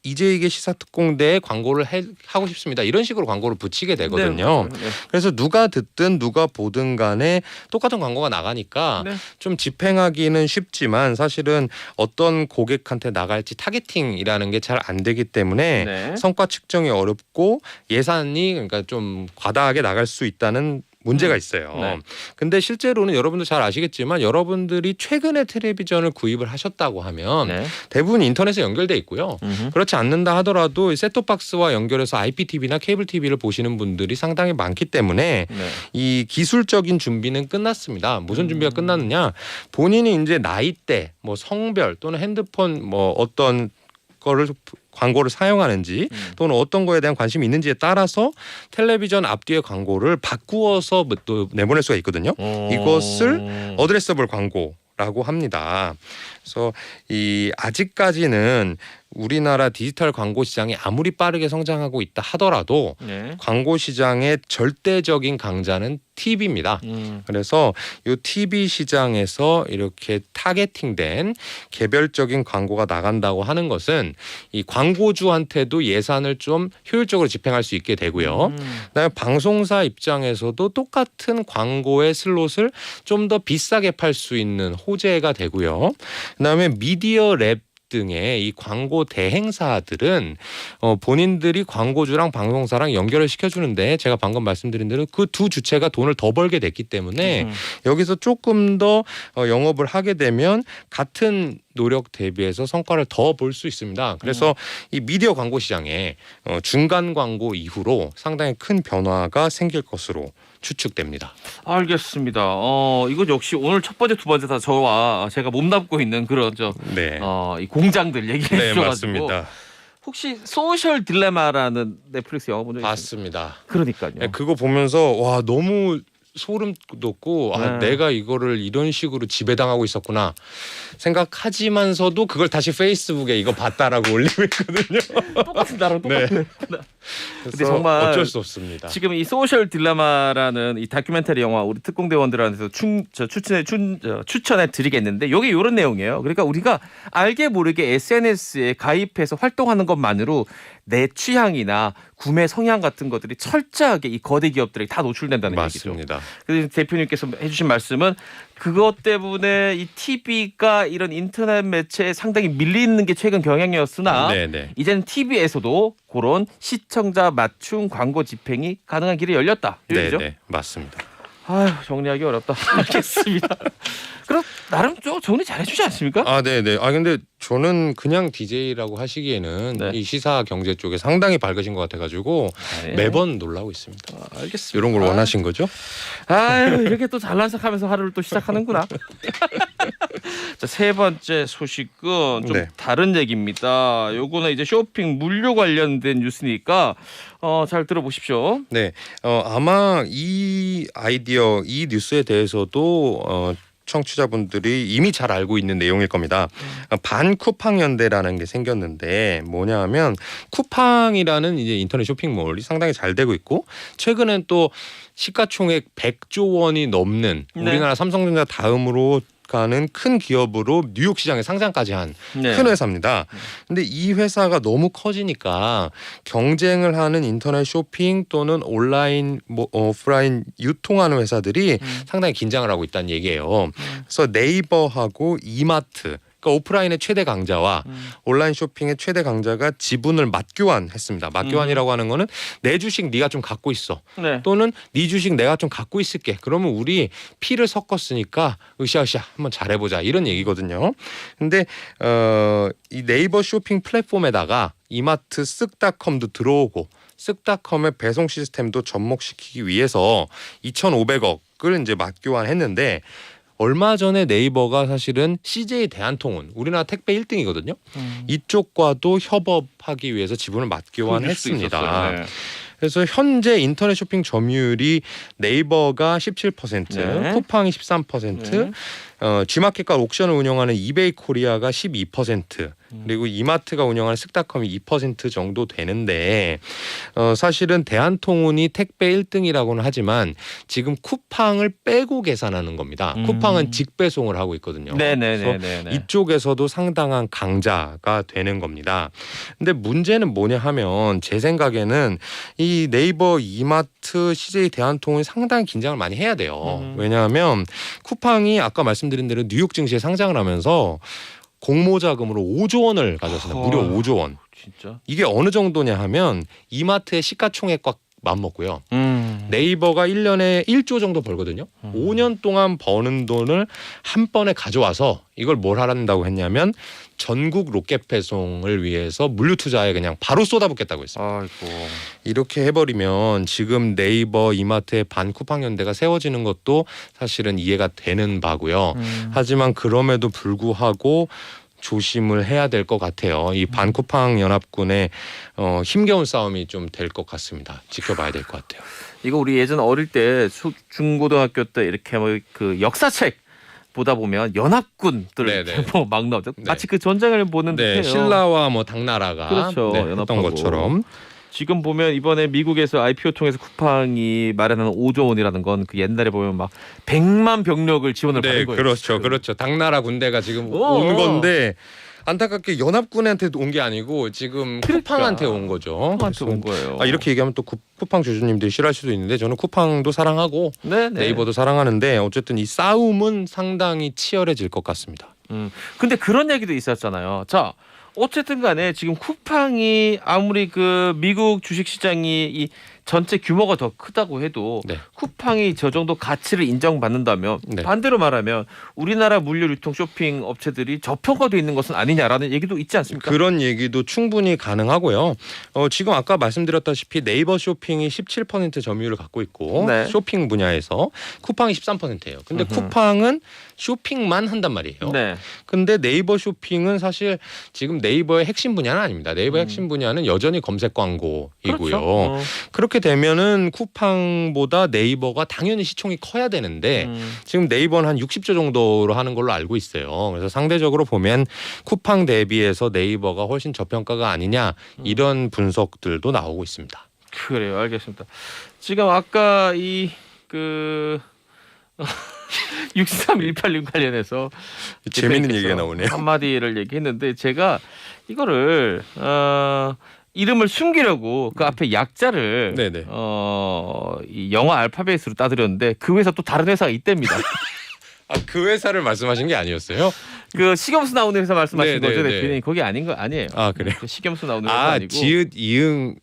이제 이게 시사특공대에 광고를 하고 싶습니다. 이런 식으로 광고를 붙이게 되거든요. 네. 그래서 누가 듣든 누가 보든 간에 똑같은 광고가 나가니까 네. 좀 집행하기는 쉽지만 사실은 어떤 고객한테 나갈지 타겟팅이라는 게 잘 안 되기 때문에 네. 성과 측정이 어렵고 예산이 그러니까 좀 과다하게 나갈 수 있다는 문제가 있어요. 네. 근데 실제로는 여러분도 잘 아시겠지만 여러분들이 최근에 텔레비전을 구입을 하셨다고 하면 네. 대부분 인터넷에 연결돼 있고요. 그렇지 않는다 하더라도 셋톱박스와 연결해서 IPTV나 케이블 TV를 보시는 분들이 상당히 많기 때문에 네. 이 기술적인 준비는 끝났습니다. 무슨 준비가 끝났느냐? 본인이 이제 나이대, 뭐 성별 또는 핸드폰 뭐 어떤 거를 광고를 사용하는지 또는 어떤 거에 대한 관심이 있는지에 따라서 텔레비전 앞뒤의 광고를 바꾸어서 또 내보낼 수가 있거든요. 이것을 어드레서블 광고라고 합니다. 그래서 이 아직까지는 우리나라 디지털 광고 시장이 아무리 빠르게 성장하고 있다 하더라도 네. 광고 시장의 절대적인 강자는 TV입니다. 그래서 이 TV 시장에서 이렇게 타겟팅된 개별적인 광고가 나간다고 하는 것은 이 광고주한테도 예산을 좀 효율적으로 집행할 수 있게 되고요. 그다음에 방송사 입장에서도 똑같은 광고의 슬롯을 좀 더 비싸게 팔 수 있는 호재가 되고요. 그다음에 미디어 랩 등의 이 광고 대행사들은 본인들이 광고주랑 방송사랑 연결을 시켜주는데 제가 방금 말씀드린 대로 그 두 주체가 돈을 더 벌게 됐기 때문에 여기서 조금 더 영업을 하게 되면 같은 노력 대비해서 성과를 더 볼 수 있습니다. 그래서 이 미디어 광고 시장에 중간 광고 이후로 상당히 큰 변화가 생길 것으로 추측됩니다. 알겠습니다. 이거 역시 오늘 첫 번째, 두 번째 다 저와 제가 몸담고 있는 그런 네, 이 공장들 얘기해 네 주셔가지고 맞습니다. 혹시 소셜 딜레마라는 넷플릭스 영화 본 적 있어요? 봤습니다. 그러니까요. 네, 그거 보면서 와 너무 소름 돋고 네. 내가 이거를 이런 식으로 지배당하고 있었구나 생각하지만서도 그걸 다시 페이스북에 이거 봤다라고 올리고 있거든요. 똑같은 나랑 네. 똑같은. 그래서 정말 어쩔 수 없습니다. 지금 이 소셜 딜레마라는 이 다큐멘터리 영화 우리 특공대원들한테서 추천해 드리겠는데 이게 이런 내용이에요. 그러니까 우리가 알게 모르게 SNS에 가입해서 활동하는 것만으로 내 취향이나 구매 성향 같은 것들이 철저하게 이 거대 기업들에게 다 노출된다는 얘기죠. 맞습니다. 그래서 대표님께서 해주신 말씀은 그것 때문에 이 TV가 이런 인터넷 매체에 상당히 밀리는 게 최근 경향이었으나 네네. 이제는 TV에서도 그런 시청자 맞춤 광고 집행이 가능한 길이 열렸다. 이거죠? 네네 맞습니다. 아휴 정리하기 어렵다. 알겠습니다. 그럼 나름 좀 정리 잘해주지 않습니까? 아 네네. 아 근데 저는 그냥 DJ라고 하시기에는 네. 이 시사 경제 쪽에 상당히 밝으신 것 같아가지고 네. 매번 놀라고 있습니다. 알겠습니다. 이런 걸 원하신 거죠? 아유 이렇게 또 잘난 척하면서 하루를 또 시작하는구나. 자, 세 번째 소식은 좀 네. 다른 얘기입니다. 요거는 이제 쇼핑 물류 관련된 뉴스니까 잘 들어보십시오. 네. 아마 이 아이디어, 이 뉴스에 대해서도 청취자분들이 이미 잘 알고 있는 내용일 겁니다. 반쿠팡 연대라는 게 생겼는데 뭐냐하면 쿠팡이라는 이제 인터넷 쇼핑몰이 상당히 잘 되고 있고 최근엔 또 시가총액 100조 원이 넘는 네. 우리나라 삼성전자 다음으로 가는 큰 기업으로 뉴욕 시장에 상장까지 한 큰 네. 회사입니다. 근데 이 회사가 너무 커지니까 경쟁을 하는 인터넷 쇼핑 또는 온라인 오프라인 유통하는 회사들이 상당히 긴장을 하고 있다는 얘기예요. 그래서 네이버하고 이마트 그러니까 오프라인의 최대 강자와 온라인 쇼핑의 최대 강자가 지분을 맞교환했습니다. 맞교환이라고 하는 거는 내 주식 네가 좀 갖고 있어. 네. 또는 네 주식 내가 좀 갖고 있을게. 그러면 우리 피를 섞었으니까 으쌰으쌰 한번 잘해보자 이런 얘기거든요. 근데 이 네이버 쇼핑 플랫폼에다가 이마트 쓱닷컴도 들어오고 쓱닷컴의 배송 시스템도 접목시키기 위해서 2,500억을 이제 맞교환했는데 얼마 전에 네이버가 사실은 CJ 대한통운 우리나라 택배 1등이거든요. 이쪽과도 협업하기 위해서 지분을 맞교환했습니다. 네. 그래서 현재 인터넷 쇼핑 점유율이 네이버가 17%, 네. 쿠팡이 13%, 네. G마켓과 옥션을 운영하는 이베이 코리아가 12%, 그리고 이마트가 운영하는 쓱닷컴이 2% 정도 되는데 사실은 대한통운이 택배 1등이라고는 하지만 지금 쿠팡을 빼고 계산하는 겁니다. 쿠팡은 직배송을 하고 있거든요. 그래서 네네네. 이쪽에서도 상당한 강자가 되는 겁니다. 근데 문제는 뭐냐 하면 제 생각에는 이 네이버, 이마트, CJ 대한통운이 상당히 긴장을 많이 해야 돼요. 왜냐하면 쿠팡이 아까 말씀드린 대로 뉴욕 증시에 상장을 하면서 공모 자금으로 5조 원을 가졌습니다. 무려 5조 원. 진짜. 이게 어느 정도냐 하면 이마트의 시가총액과 맞먹고요. 네이버가 1년에 1조 정도 벌거든요. 5년 동안 버는 돈을 한 번에 가져와서 이걸 뭘 하란다고 했냐면 전국 로켓 배송을 위해서 물류 투자에 그냥 바로 쏟아붓겠다고 했어요. 아이고. 이렇게 해버리면 지금 네이버, 이마트의 반쿠팡 연대가 세워지는 것도 사실은 이해가 되는 바고요. 하지만 그럼에도 불구하고 조심을 해야 될 것 같아요. 이 반쿠팡 연합군의 힘겨운 싸움이 좀 될 것 같습니다. 지켜봐야 될 것 같아요. 이거 우리 예전 어릴 때 중고등학교 때 이렇게 뭐 그 역사책 보다 보면 연합군들 네네. 막 나오죠. 네. 마치 그 전쟁을 보는 네, 듯해요. 신라와 뭐 당나라가 그렇죠. 네, 했던 연합하고. 것처럼. 지금 보면 이번에 미국에서 IPO 통해서 쿠팡이 마련하는 5조 원이라는 건 그 옛날에 보면 막 100만 병력을 지원을 네, 받은 거예요. 그렇죠, 그렇죠. 당나라 군대가 지금 오. 온 건데 안타깝게 연합군한테 온 게 아니고 지금 그러니까. 쿠팡한테 온 거죠. 쿠팡한테 온 거예요. 이렇게 얘기하면 또 쿠팡 주주님들이 싫어할 수도 있는데 저는 쿠팡도 사랑하고 네. 네이버도 사랑하는데 어쨌든 이 싸움은 상당히 치열해질 것 같습니다. 근데 그런 얘기도 있었잖아요. 자, 어쨌든 간에 지금 쿠팡이 아무리 그 미국 주식 시장이 이 전체 규모가 더 크다고 해도 네. 쿠팡이 저 정도 가치를 인정받는다면 네. 반대로 말하면 우리나라 물류 유통 쇼핑 업체들이 저평가돼 있는 것은 아니냐라는 얘기도 있지 않습니까? 그런 얘기도 충분히 가능하고요. 지금 아까 말씀드렸다시피 네이버 쇼핑이 17% 점유율을 갖고 있고 네. 쇼핑 분야에서 쿠팡이 13%예요. 근데 쿠팡은 쇼핑만 한단 말이에요. 네. 근데 네이버 쇼핑은 사실 지금 네이버의 핵심 분야는 아닙니다. 네이버의 핵심 분야는 여전히 검색 광고이고요. 그렇죠. 그렇게 되면은 쿠팡보다 네이버가 당연히 시총이 커야 되는데 지금 네이버는 한 60조 정도로 하는 걸로 알고 있어요. 그래서 상대적으로 보면 쿠팡 대비해서 네이버가 훨씬 저평가가 아니냐 이런 분석들도 나오고 있습니다. 그래요. 알겠습니다. 지금 아까 이 그 63186 관련해서 재밌는 대표님께서 얘기가 나오네요. 한마디를 얘기했는데 제가 이거를 이름을 숨기려고 그 앞에 약자를 네네. 이 영어 알파벳으로 따드렸는데 그 회사 또 다른 회사가 있답니다. 그 회사를 말씀하신 게 아니었어요? 그 식염수 나오는 회사 말씀하신 네, 거죠, 네, 대표님? 네. 거기 아닌 거 아니에요. 아 그래요? 그 식염수 나오는 회사 아니고. 지읒 이응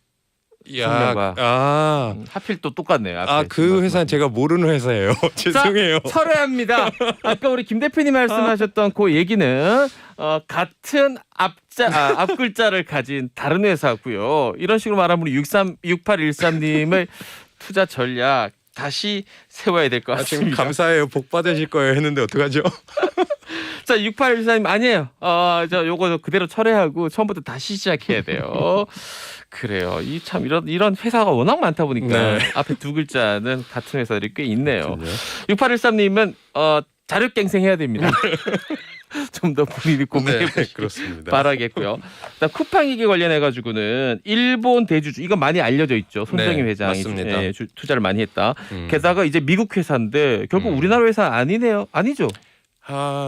성명과. 하필 또 똑같네요. 앞에 그 지금 회사는 제가 모르는 회사예요. 죄송해요. 자, 철회합니다. 아까 우리 김 대표님 말씀하셨던 그 얘기는 같은 앞글자를 가진 다른 회사고요. 이런 식으로 말하면 우리 6813님의 투자 전략 다시 세워야 될 것 지금 같습니다. 감사해요. 복 받으실 거예요 했는데 어떡하죠? 자, 6814님 아니에요. 저 요거 그대로 철회하고 처음부터 다시 시작해야 돼요. 그래요. 이 참 이런 회사가 워낙 많다 보니까 네. 앞에 두 글자는 같은 회사들이 꽤 있네요. 그렇군요. 6813님은 자력갱생해야 됩니다. 좀 더 본인이 고민해 네, 보시길 그렇습니다. 바라겠고요. 일단 쿠팡 얘기 관련해 가지고는 일본 대주주 이건 많이 알려져 있죠. 손정희 네, 회장이 맞습니다. 투자를 많이 했다. 게다가 이제 미국 회사인데 결국 우리나라 회사 아니네요. 아니죠.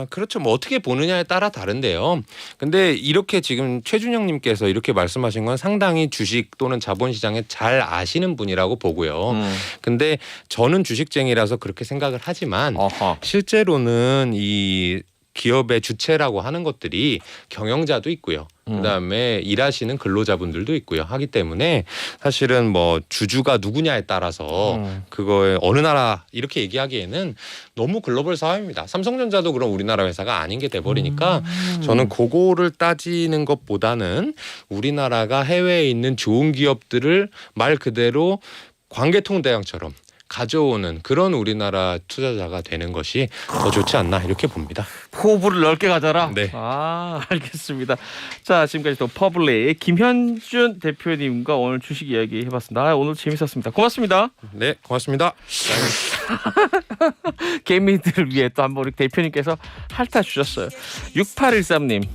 그렇죠. 뭐 어떻게 보느냐에 따라 다른데요. 근데 이렇게 지금 최준영님께서 이렇게 말씀하신 건 상당히 주식 또는 자본시장에 잘 아시는 분이라고 보고요. 근데 저는 주식쟁이라서 그렇게 생각을 하지만 어허. 실제로는 이 기업의 주체라고 하는 것들이 경영자도 있고요. 그다음에 일하시는 근로자분들도 있고요. 하기 때문에 사실은 뭐 주주가 누구냐에 따라서 그거에 어느 나라 이렇게 얘기하기에는 너무 글로벌 사회입니다. 삼성전자도 그럼 우리나라 회사가 아닌 게 돼버리니까 저는 그거를 따지는 것보다는 우리나라가 해외에 있는 좋은 기업들을 말 그대로 관계통대왕처럼 가져오는 그런 우리나라 투자자가 되는 것이 더 좋지 않나 이렇게 봅니다. 포부를 넓게 가져라. 네. 아, 알겠습니다. 자, 지금까지 또 퍼블릭 김현준 대표님과 오늘 주식 이야기 해봤습니다. 아, 오늘 재밌었습니다. 고맙습니다. 네, 고맙습니다. 개미들을 위해 또 한번 우리 대표님께서 핥아 주셨어요. 6813님.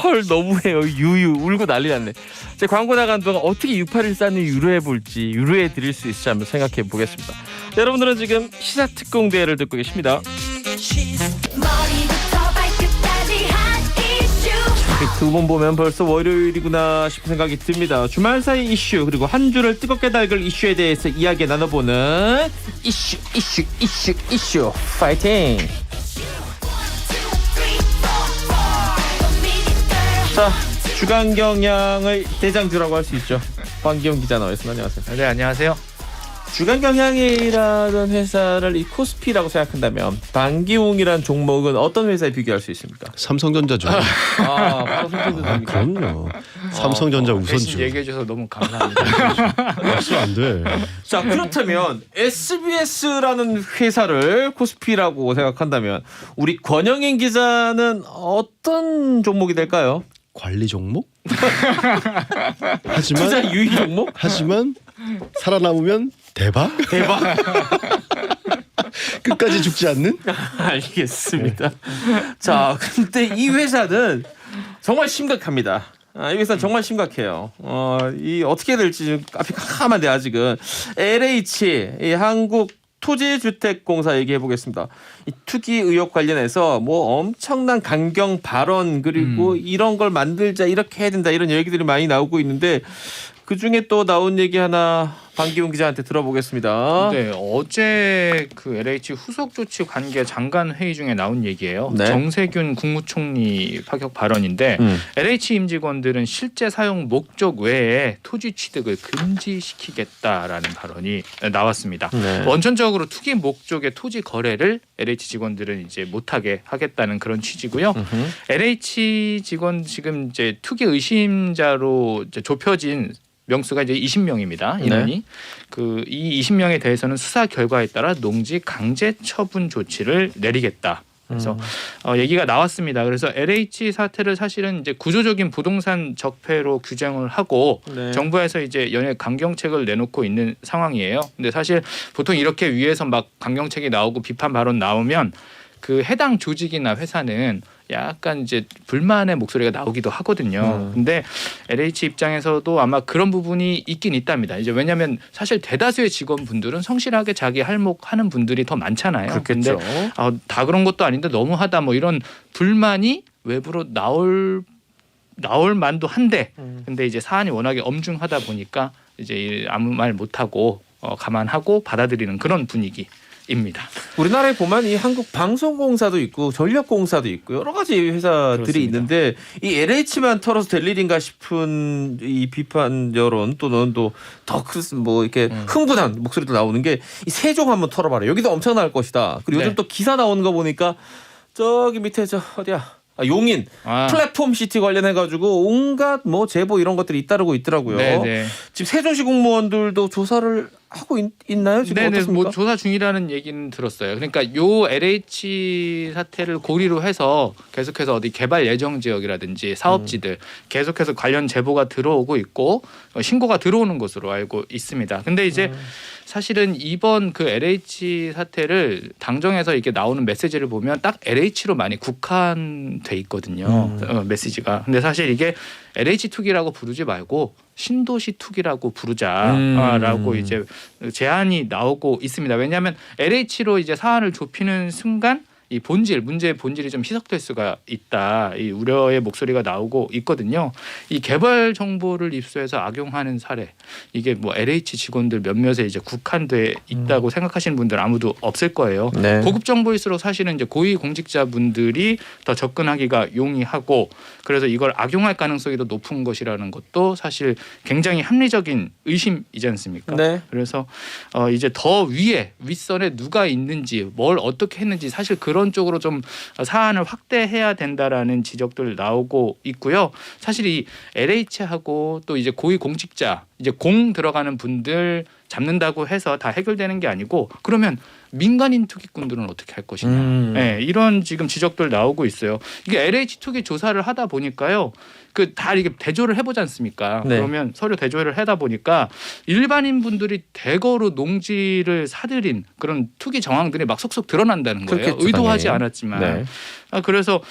헐 너무해요. 유유 울고 난리 났네. 제 광고 나간 동안 어떻게 6814님 유로해 볼지 유로해 드릴 수 있을지 한번 생각해 보겠습니다. 자, 여러분들은 지금 시사특공대회를 듣고 계십니다. 두 번 보면 벌써 월요일이구나 싶은 생각이 듭니다. 주말 사이 이슈 그리고 한 주를 뜨겁게 달글 이슈에 대해서 이야기 나눠보는 이슈 파이팅. 자, 주간 경향의 대장주라고 할 수 있죠. 황기영 기자 나와 있습니다. 안녕하세요. 네, 안녕하세요. 주간 경향이라는 회사를 이 코스피라고 생각한다면 반기웅이라는 종목은 어떤 회사에 비교할 수 있습니까? 삼성전자죠. 아, 바로 삼성전자입니까? 그럼요. 삼성전자 대신 우선주. 얘기해 주셔서 너무 감사합니다. 박수 안 돼. 자, 그렇다면 SBS라는 회사를 코스피라고 생각한다면 우리 권영인 기자는 어떤 종목이 될까요? 관리 종목? 투자 하지만 유의 종목? 살아남으면 대박? 끝까지 죽지 않는? 알겠습니다. 자, 근데 이 회사는 정말 심각합니다. 이 회사 정말 심각해요. 이 어떻게 될지 좀 앞이 캄캄한데 아직은 LH 이 한국 토지주택공사 얘기해 보겠습니다. 이 투기 의혹 관련해서 뭐 엄청난 강경 발언 그리고 이런 걸 만들자 이렇게 해야 된다 이런 얘기들이 많이 나오고 있는데 그 중에 또 나온 얘기 하나 반기웅 기자한테 들어보겠습니다. 네, 어제 그 LH 후속 조치 관계 장관 회의 중에 나온 얘기예요. 네. 정세균 국무총리 파격 발언인데 LH 임직원들은 실제 사용 목적 외에 토지 취득을 금지시키겠다라는 발언이 나왔습니다. 네. 원천적으로 투기 목적의 토지 거래를 LH 직원들은 이제 못하게 하겠다는 그런 취지고요. LH 직원 지금 이제 투기 의심자로 이제 좁혀진 명수가 이제 20명입니다. 인원이. 네. 이 20명에 대해서는 수사 결과에 따라 농지 강제 처분 조치를 내리겠다. 그래서 얘기가 나왔습니다. 그래서 LH 사태를 사실은 이제 구조적인 부동산 적폐로 규정을 하고 네. 정부에서 이제 연일 강경책을 내놓고 있는 상황이에요. 근데 사실 보통 이렇게 위에서 막 강경책이 나오고 비판 발언 나오면 그 해당 조직이나 회사는 약간 이제 불만의 목소리가 나오기도 하거든요. 근데 LH 입장에서도 아마 그런 부분이 있긴 있답니다. 이제 왜냐하면 사실 대다수의 직원분들은 성실하게 자기 할목하는 분들이 더 많잖아요. 그렇겠죠. 근데 다 그런 것도 아닌데 너무하다 뭐 이런 불만이 외부로 나올 만도 한데 근데 이제 사안이 워낙에 엄중하다 보니까 이제 아무 말 못하고 감안하고 받아들이는 그런 분위기. 입니다. 우리나라에 보면 이 한국 방송공사도 있고 전력공사도 있고 여러 가지 회사들이 그렇습니다. 있는데 이 LH만 털어서 될 일인가 싶은 이 비판 여론 또는 또 더 큰 뭐 이렇게 흥분한 목소리도 나오는 게 이 세종 한번 털어봐라. 여기도 엄청날 것이다. 그리고 요즘 네. 또 기사 나오는 거 보니까 저기 밑에 저 어디야? 용인 플랫폼 시티 관련해 가지고 온갖 뭐 제보 이런 것들이 잇따르고 있더라고요. 네네. 지금 세종시 공무원들도 조사를 하고 있나요? 지금 네네. 어떻습니까? 뭐 조사 중이라는 얘기는 들었어요. 그러니까 요 LH 사태를 고리로 해서 계속해서 어디 개발 예정 지역이라든지 사업지들 계속해서 관련 제보가 들어오고 있고 신고가 들어오는 것으로 알고 있습니다. 근데 이제 사실은 이번 그 LH 사태를 당정에서 이렇게 나오는 메시지를 보면 딱 LH로 많이 국한돼 있거든요. 메시지가. 근데 사실 이게 LH 투기라고 부르지 말고 신도시 투기라고 부르자라고 이제 제안이 나오고 있습니다. 왜냐하면 LH로 이제 사안을 좁히는 순간 이 본질, 문제의 본질이 좀 희석될 수가 있다. 이 우려의 목소리가 나오고 있거든요. 이 개발 정보를 입수해서 악용하는 사례, 이게 뭐 LH 직원들 몇몇에 이제 국한돼 있다고 생각하시는 분들 아무도 없을 거예요. 네. 고급 정보일수록 사실은 이제 고위 공직자분들이 더 접근하기가 용이하고 그래서 이걸 악용할 가능성이 더 높은 것이라는 것도 사실 굉장히 합리적인 의심이지 않습니까? 네. 그래서 이제 더 위에 윗선에 누가 있는지 뭘 어떻게 했는지 사실 그런 쪽으로 좀 사안을 확대해야 된다라는 지적들 나오고 있고요. 사실 이 LH하고 또 이제 고위 공직자 이제 공 들어가는 분들 잡는다고 해서 다 해결되는 게 아니고 그러면 민간인 투기꾼들은 어떻게 할 것이냐. 네, 이런 지금 지적들 나오고 있어요. 이게 LH 투기 조사를 하다 보니까요. 그 다 이게 대조를 해보지 않습니까? 네. 그러면 서류 대조를 하다 보니까 일반인 분들이 대거로 농지를 사들인 그런 투기 정황들이 막 속속 드러난다는 거예요. 그렇겠죠, 의도하지 당연히. 않았지만. 네. 그래서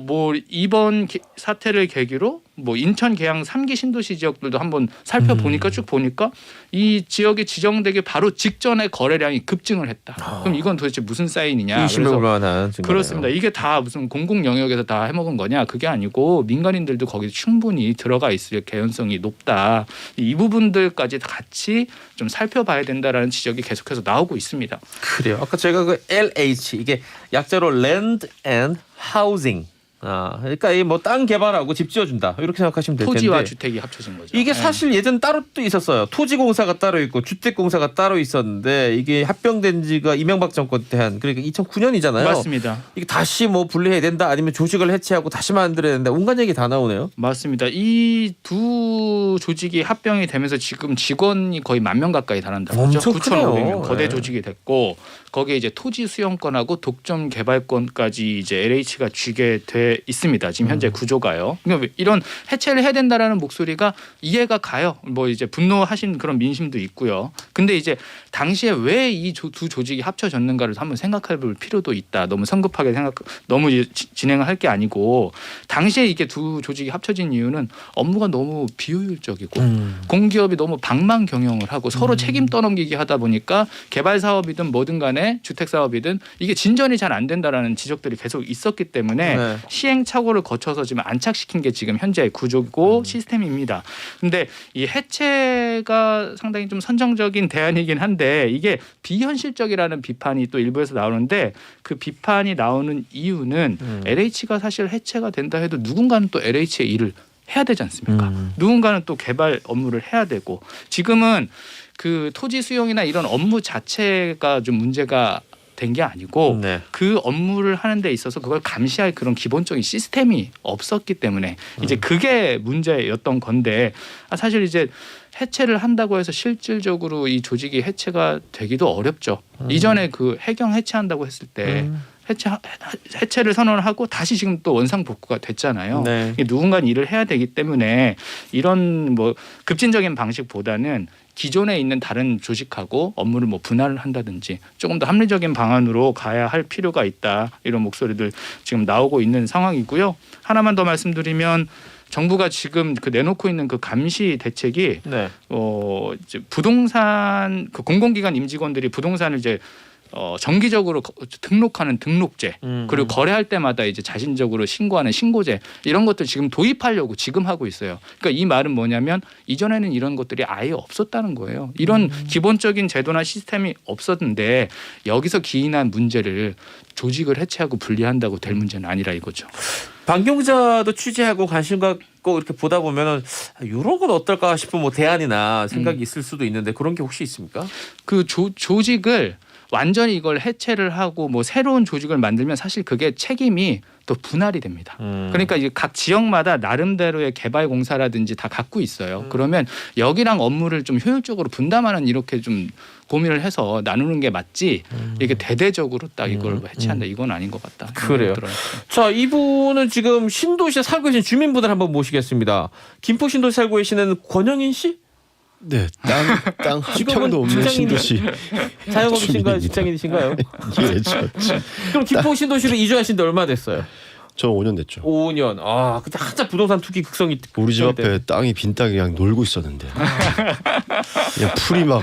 뭐 이번 사태를 계기로 뭐 인천 계양 3기 신도시 지역들도 한번 살펴보니까 쭉 보니까 이 지역이 지정되기 바로 직전에 거래량이 급증을 했다. 그럼 이건 도대체 무슨 사인이냐? 의심을 그래서 불만한 증거네요. 그렇습니다. 이게 다 무슨 공공 영역에서 다 해먹은 거냐? 그게 아니고 민간인들도 거기 충분히 들어가 있을 개연성이 높다. 이 부분들까지 다 같이 좀 살펴봐야 된다라는 지적이 계속해서 나오고 있습니다. 그래요. 아까 제가 그 LH 이게 약자로 Land and Housing. 그러니까 이 뭐 땅 개발하고 집 지어준다 이렇게 생각하시면 될 텐데. 토지와 주택이 합쳐진 거죠. 이게 네. 사실 예전 따로 또 있었어요. 토지공사가 따로 있고 주택공사가 따로 있었는데 이게 합병된 지가 이명박 정권 때 한 그러니까 2009년이잖아요. 맞습니다. 이게 다시 뭐 분리해야 된다 아니면 조직을 해체하고 다시 만들어야 된다 온갖 얘기 다 나오네요. 맞습니다. 이 두 조직이 합병이 되면서 지금 직원이 거의 10,000명 가까이 달한다고 하죠. 엄청 크네요. 9,500명 거대 네. 조직이 됐고 거기에 이제 토지 수용권하고 독점 개발권까지 이제 LH가 쥐게 돼 있습니다. 지금 현재 구조가요. 그러니까 이런 해체를 해야 된다라는 목소리가 이해가 가요. 뭐 이제 분노하신 그런 민심도 있고요. 근데 이제 당시에 왜 이 두 조직이 합쳐졌는가를 한번 생각해 볼 필요도 있다. 너무 성급하게 너무 진행을 할 게 아니고 당시에 이게 두 조직이 합쳐진 이유는 업무가 너무 비효율적이고 공기업이 너무 방망 경영을 하고 서로 책임 떠넘기기 하다 보니까 개발 사업이든 뭐든 간에 주택 사업이든 이게 진전이 잘 안 된다라는 지적들이 계속 있었기 때문에 네. 시행착오를 거쳐서 지금 안착시킨 게 지금 현재의 구조고 시스템입니다. 근데 이 해체가 상당히 좀 선정적인 대안이긴 한데 이게 비현실적이라는 비판이 또 일부에서 나오는데 그 비판이 나오는 이유는 LH가 사실 해체가 된다 해도 누군가는 또 LH의 일을 해야 되지 않습니까? 누군가는 또 개발 업무를 해야 되고 지금은 그 토지 수용이나 이런 업무 자체가 좀 문제가 된 게 아니고 네. 그 업무를 하는 데 있어서 그걸 감시할 그런 기본적인 시스템이 없었기 때문에 이제 그게 문제였던 건데 사실 이제 해체를 한다고 해서 실질적으로 이 조직이 해체가 되기도 어렵죠. 이전에 그 해경 해체한다고 했을 때 해체를 선언하고 다시 지금 또 원상복구가 됐잖아요. 네. 누군가는 일을 해야 되기 때문에 이런 뭐 급진적인 방식보다는 기존에 있는 다른 조직하고 업무를 뭐 분할을 한다든지 조금 더 합리적인 방안으로 가야 할 필요가 있다. 이런 목소리들 지금 나오고 있는 상황이고요. 하나만 더 말씀드리면 정부가 지금 그 내놓고 있는 그 감시 대책이 네. 이제 부동산 그 공공기관 임직원들이 부동산을 이제 정기적으로 등록하는 등록제 그리고 거래할 때마다 이제 자신적으로 신고하는 신고제 이런 것들 지금 도입하려고 지금 하고 있어요. 그러니까 이 말은 뭐냐면 이전에는 이런 것들이 아예 없었다는 거예요. 이런 기본적인 제도나 시스템이 없었는데 여기서 기인한 문제를 조직을 해체하고 분리한다고 될 문제는 아니라 이거죠. 방경자도 취재하고 관심 갖고 이렇게 보다 보면은 이런 건 어떨까 싶은 뭐 대안이나 생각이 있을 수도 있는데 그런 게 혹시 있습니까? 그 조직을 완전히 이걸 해체를 하고 뭐 새로운 조직을 만들면 사실 그게 책임이 또 분할이 됩니다. 그러니까 이제 각 지역마다 나름대로의 개발 공사라든지 다 갖고 있어요. 그러면 여기랑 업무를 좀 효율적으로 분담하는 이렇게 좀 고민을 해서 나누는 게 맞지. 이게 대대적으로 딱 이걸 해체한다 이건 아닌 것 같다. 그래요. 자, 이분은 지금 신도시에 살고 계신 주민분을 한번 모시겠습니다. 김포 신도시 살고 계시는 권영인 씨? 네, 땅 지금은 한평도 없는 직장인이- 신도시. 자영업이신가요? 주민입니다. 직장인이신가요? 예, 저 그럼 김포 신도시로 이주하신 지 얼마 됐어요? 5년 됐죠. 5년. 아, 그때 한참 부동산 투기 극성이 우리 집 때. 앞에 땅이 빈 땅이 그냥 놀고 있었는데 그냥 풀이 막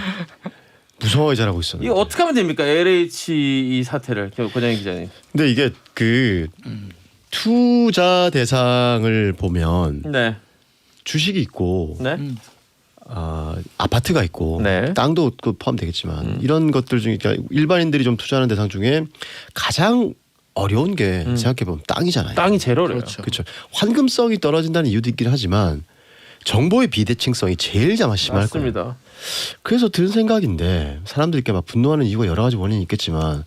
무성하게 잘하고 있었는데. 이거 어떻게 하면 됩니까? LH 이 사태를 권영희 기자님. 근데 이게 그 투자 대상을 보면 네. 주식이 있고 네. 아파트가 있고 네. 땅도 그 포함되겠지만 이런 것들 중에 그러니까 일반인들이 좀 투자하는 대상 중에 가장 어려운 게 생각해 보면 땅이잖아요. 땅이 제일 어려요. 그렇죠. 환금성이 떨어진다는 이유도 있긴 하지만 정보의 비대칭성이 제일 심할 거예요. 맞습니다. 그래서 든 생각인데 사람들이 막 분노하는 이유가 여러 가지 원인이 있겠지만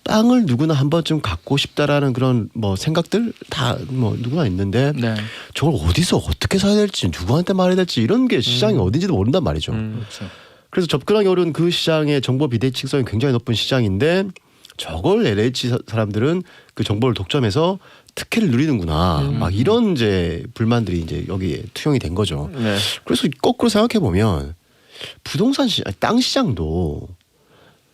땅을 누구나 한 번쯤 갖고 싶다라는 그런 뭐 생각들 다 뭐 누구나 있는데 네. 저걸 어디서 어떻게 사야 될지 누구한테 말해야 될지 이런 게 시장이 어딘지도 모른단 말이죠. 그렇죠. 그래서 접근하기 어려운 그 시장의 정보 비대칭성이 굉장히 높은 시장인데 저걸 LH 사람들은 그 정보를 독점해서 특혜를 누리는구나. 막 이런 이제 불만들이 이제 여기에 투영이 된 거죠. 네. 그래서 거꾸로 생각해 보면 부동산 시장, 땅 시장도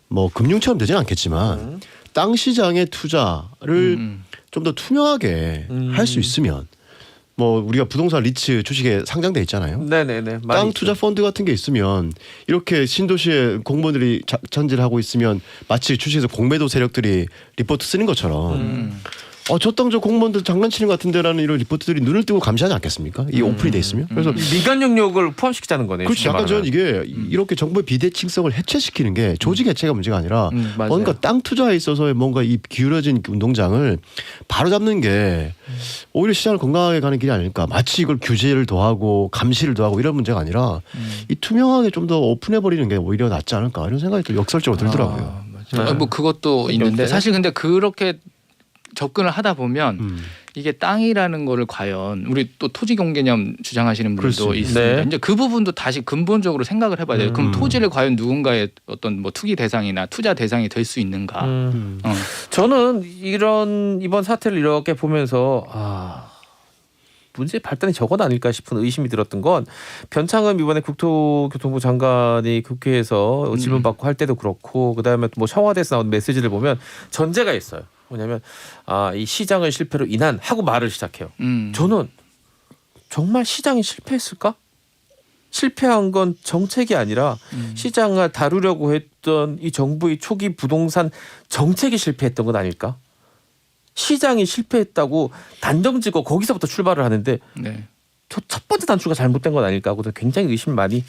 뭐 금융처럼 되지는 않겠지만 땅 시장의 투자를 좀 더 투명하게 할 수 있으면 뭐 우리가 부동산 리츠 주식에 상장돼 있잖아요. 네네네. 땅 투자 펀드 같은 게 있으면 이렇게 신도시에 공무원들이 전지를 하고 있으면 마치 주식에서 공매도 세력들이 리포트 쓰는 것처럼 저 땅 저 공무원들 장난치는 것 같은데라는 이런 리포트들이 눈을 뜨고 감시하지 않겠습니까? 이 오픈이 돼 있으면. 그래서 미간 영역을 포함시키자는 거네요. 그렇죠. 쉽게 약간 저는 말하면. 이게 이렇게 정보의 비대칭성을 해체시키는 게 조직 해체가 문제가 아니라 맞아요. 뭔가 땅 투자에 있어서의 뭔가 이 기울어진 운동장을 바로 잡는 게 오히려 시장을 건강하게 가는 길이 아닐까. 마치 이걸 규제를 더하고 감시를 더하고 이런 문제가 아니라 이 투명하게 좀 더 오픈해 버리는 게 오히려 낫지 않을까 이런 생각이 또 역설적으로 들더라고요. 맞아요. 뭐 그것도 있는데 사실 근데 그렇게 접근을 하다 보면 이게 땅이라는 거를 과연 우리 또 토지 공개념 주장하시는 분들도 그렇습니다. 있습니다. 네. 이제 그 부분도 다시 근본적으로 생각을 해봐야 돼요. 그럼 토지를 과연 누군가의 어떤 뭐 투기 대상이나 투자 대상이 될 수 있는가? 저는 이번 사태를 이렇게 보면서 문제의 발단이 저건 아닐까 싶은 의심이 들었던 건 변창흠 이번에 국토교통부 장관이 국회에서 질문받고 할 때도 그렇고 그다음에 뭐 청와대에서 나온 메시지를 보면 전제가 있어요. 뭐냐면 이 시장의 실패로 인한 하고 말을 시작해요. 저는 정말 시장이 실패했을까? 실패한 건 정책이 아니라 시장을 다루려고 했던 이 정부의 초기 부동산 정책이 실패했던 건 아닐까? 시장이 실패했다고 단정짓고 거기서부터 출발을 하는데 네. 첫 번째 단추가 잘못된 건 아닐까 하고 굉장히 의심 많이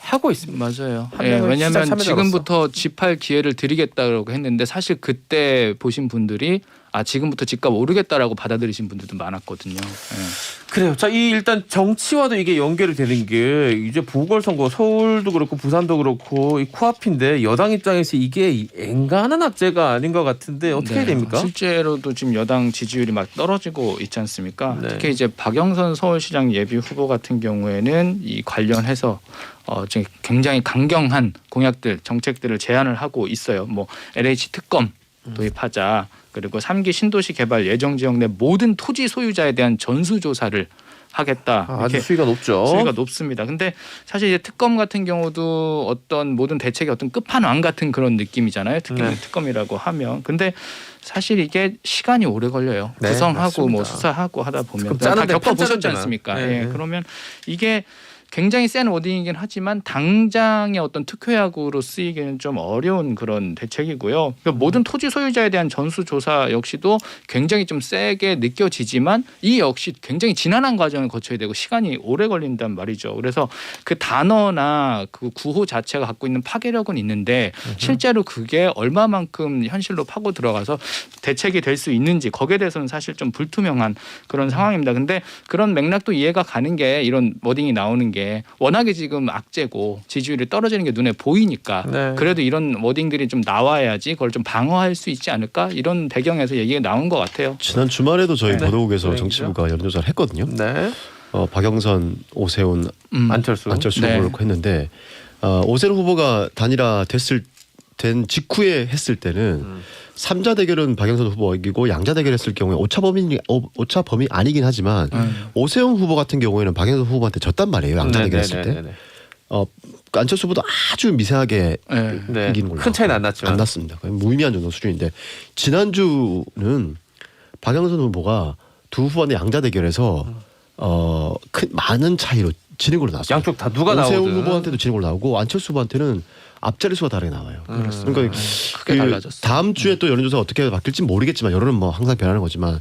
하고 있습니다. 맞아요. 한 예, 명은 시장 왜냐하면 참여자로서. 지금부터 집할 기회를 드리겠다고 했는데 사실 그때 보신 분들이 지금부터 집값 오르겠다라고 받아들이신 분들도 많았거든요. 예. 그래요. 자, 이 일단 정치와도 이게 연결이 되는 게 이제 보궐선거 서울도 그렇고 부산도 그렇고 이 코앞인데 여당 입장에서 이게 엔간한 악재가 아닌 것 같은데 어떻게 해야 됩니까? 실제로도 지금 여당 지지율이 막 떨어지고 있지 않습니까? 네. 특히 이제 박영선 서울시장 예비 후보 같은 경우에는 이 관련해서 지금 굉장히 강경한 공약들, 정책들을 제안을 하고 있어요. 뭐 LH 특검 도입하자. 그리고 3기 신도시 개발 예정 지역 내 모든 토지 소유자에 대한 전수조사를 하겠다. 아주 수위가 높죠. 수위가 높습니다. 근데 사실 이제 특검 같은 경우도 어떤 모든 대책의 어떤 끝판왕 같은 그런 느낌이잖아요. 특히 네. 특검이라고 하면. 근데 사실 이게 시간이 오래 걸려요. 네, 구성하고 뭐 맞습니다. 수사하고 하다 보면 특검 다 짜는데 겪어보셨지 판 않습니까? 짜는 데나. 네. 예, 그러면 이게 굉장히 센 워딩이긴 하지만 당장의 어떤 특효약으로 쓰이기는 좀 어려운 그런 대책이고요. 그러니까 모든 토지 소유자에 대한 전수조사 역시도 굉장히 좀 세게 느껴지지만 이 역시 굉장히 지난한 과정을 거쳐야 되고 시간이 오래 걸린단 말이죠. 그래서 그 단어나 그 구호 자체가 갖고 있는 파괴력은 있는데 실제로 그게 얼마만큼 현실로 파고 들어가서 대책이 될 수 있는지 거기에 대해서는 사실 좀 불투명한 그런 상황입니다. 근데 그런 맥락도 이해가 가는 게 이런 워딩이 나오는 게 워낙에 지금 악재고 지지율이 떨어지는 게 눈에 보이니까 네. 그래도 이런 워딩들이 좀 나와야지 그걸 좀 방어할 수 있지 않을까 이런 배경에서 얘기가 나온 것 같아요. 지난 주말에도 저희 네. 보도국에서 네. 정치부가 여론조사를 했거든요. 네. 박영선, 오세훈, 안철수. 안철수 네. 후보를 했는데 오세훈 후보가 단일화 된 직후에 했을 때는 3자 대결은 박영선 후보가 이기고 양자 대결했을 경우에 오차 범위 아니긴 하지만 오세훈 후보 같은 경우에는 박영선 후보한테 졌단 말이에요. 양자 대결했을 때. 네네네네. 안철수 후보도 아주 미세하게 네. 이기는 걸로 큰 차이는 안 났지만. 안 났습니다. 거의 무의미한 정도 수준인데 지난주는 박영선 후보가 두 후보한테 양자 대결에서 많은 차이로 지는 걸로 나왔어요. 양쪽 다 누가 오세훈 나오든. 후보한테도 지는 걸로 나오고 안철수 후보한테는 앞자리 수가 다르게 나와요. 그러니까 크게 달라졌어요. 다음 주에 또 여론조사 어떻게 바뀔지 모르겠지만 여론은 뭐 항상 변하는 거지만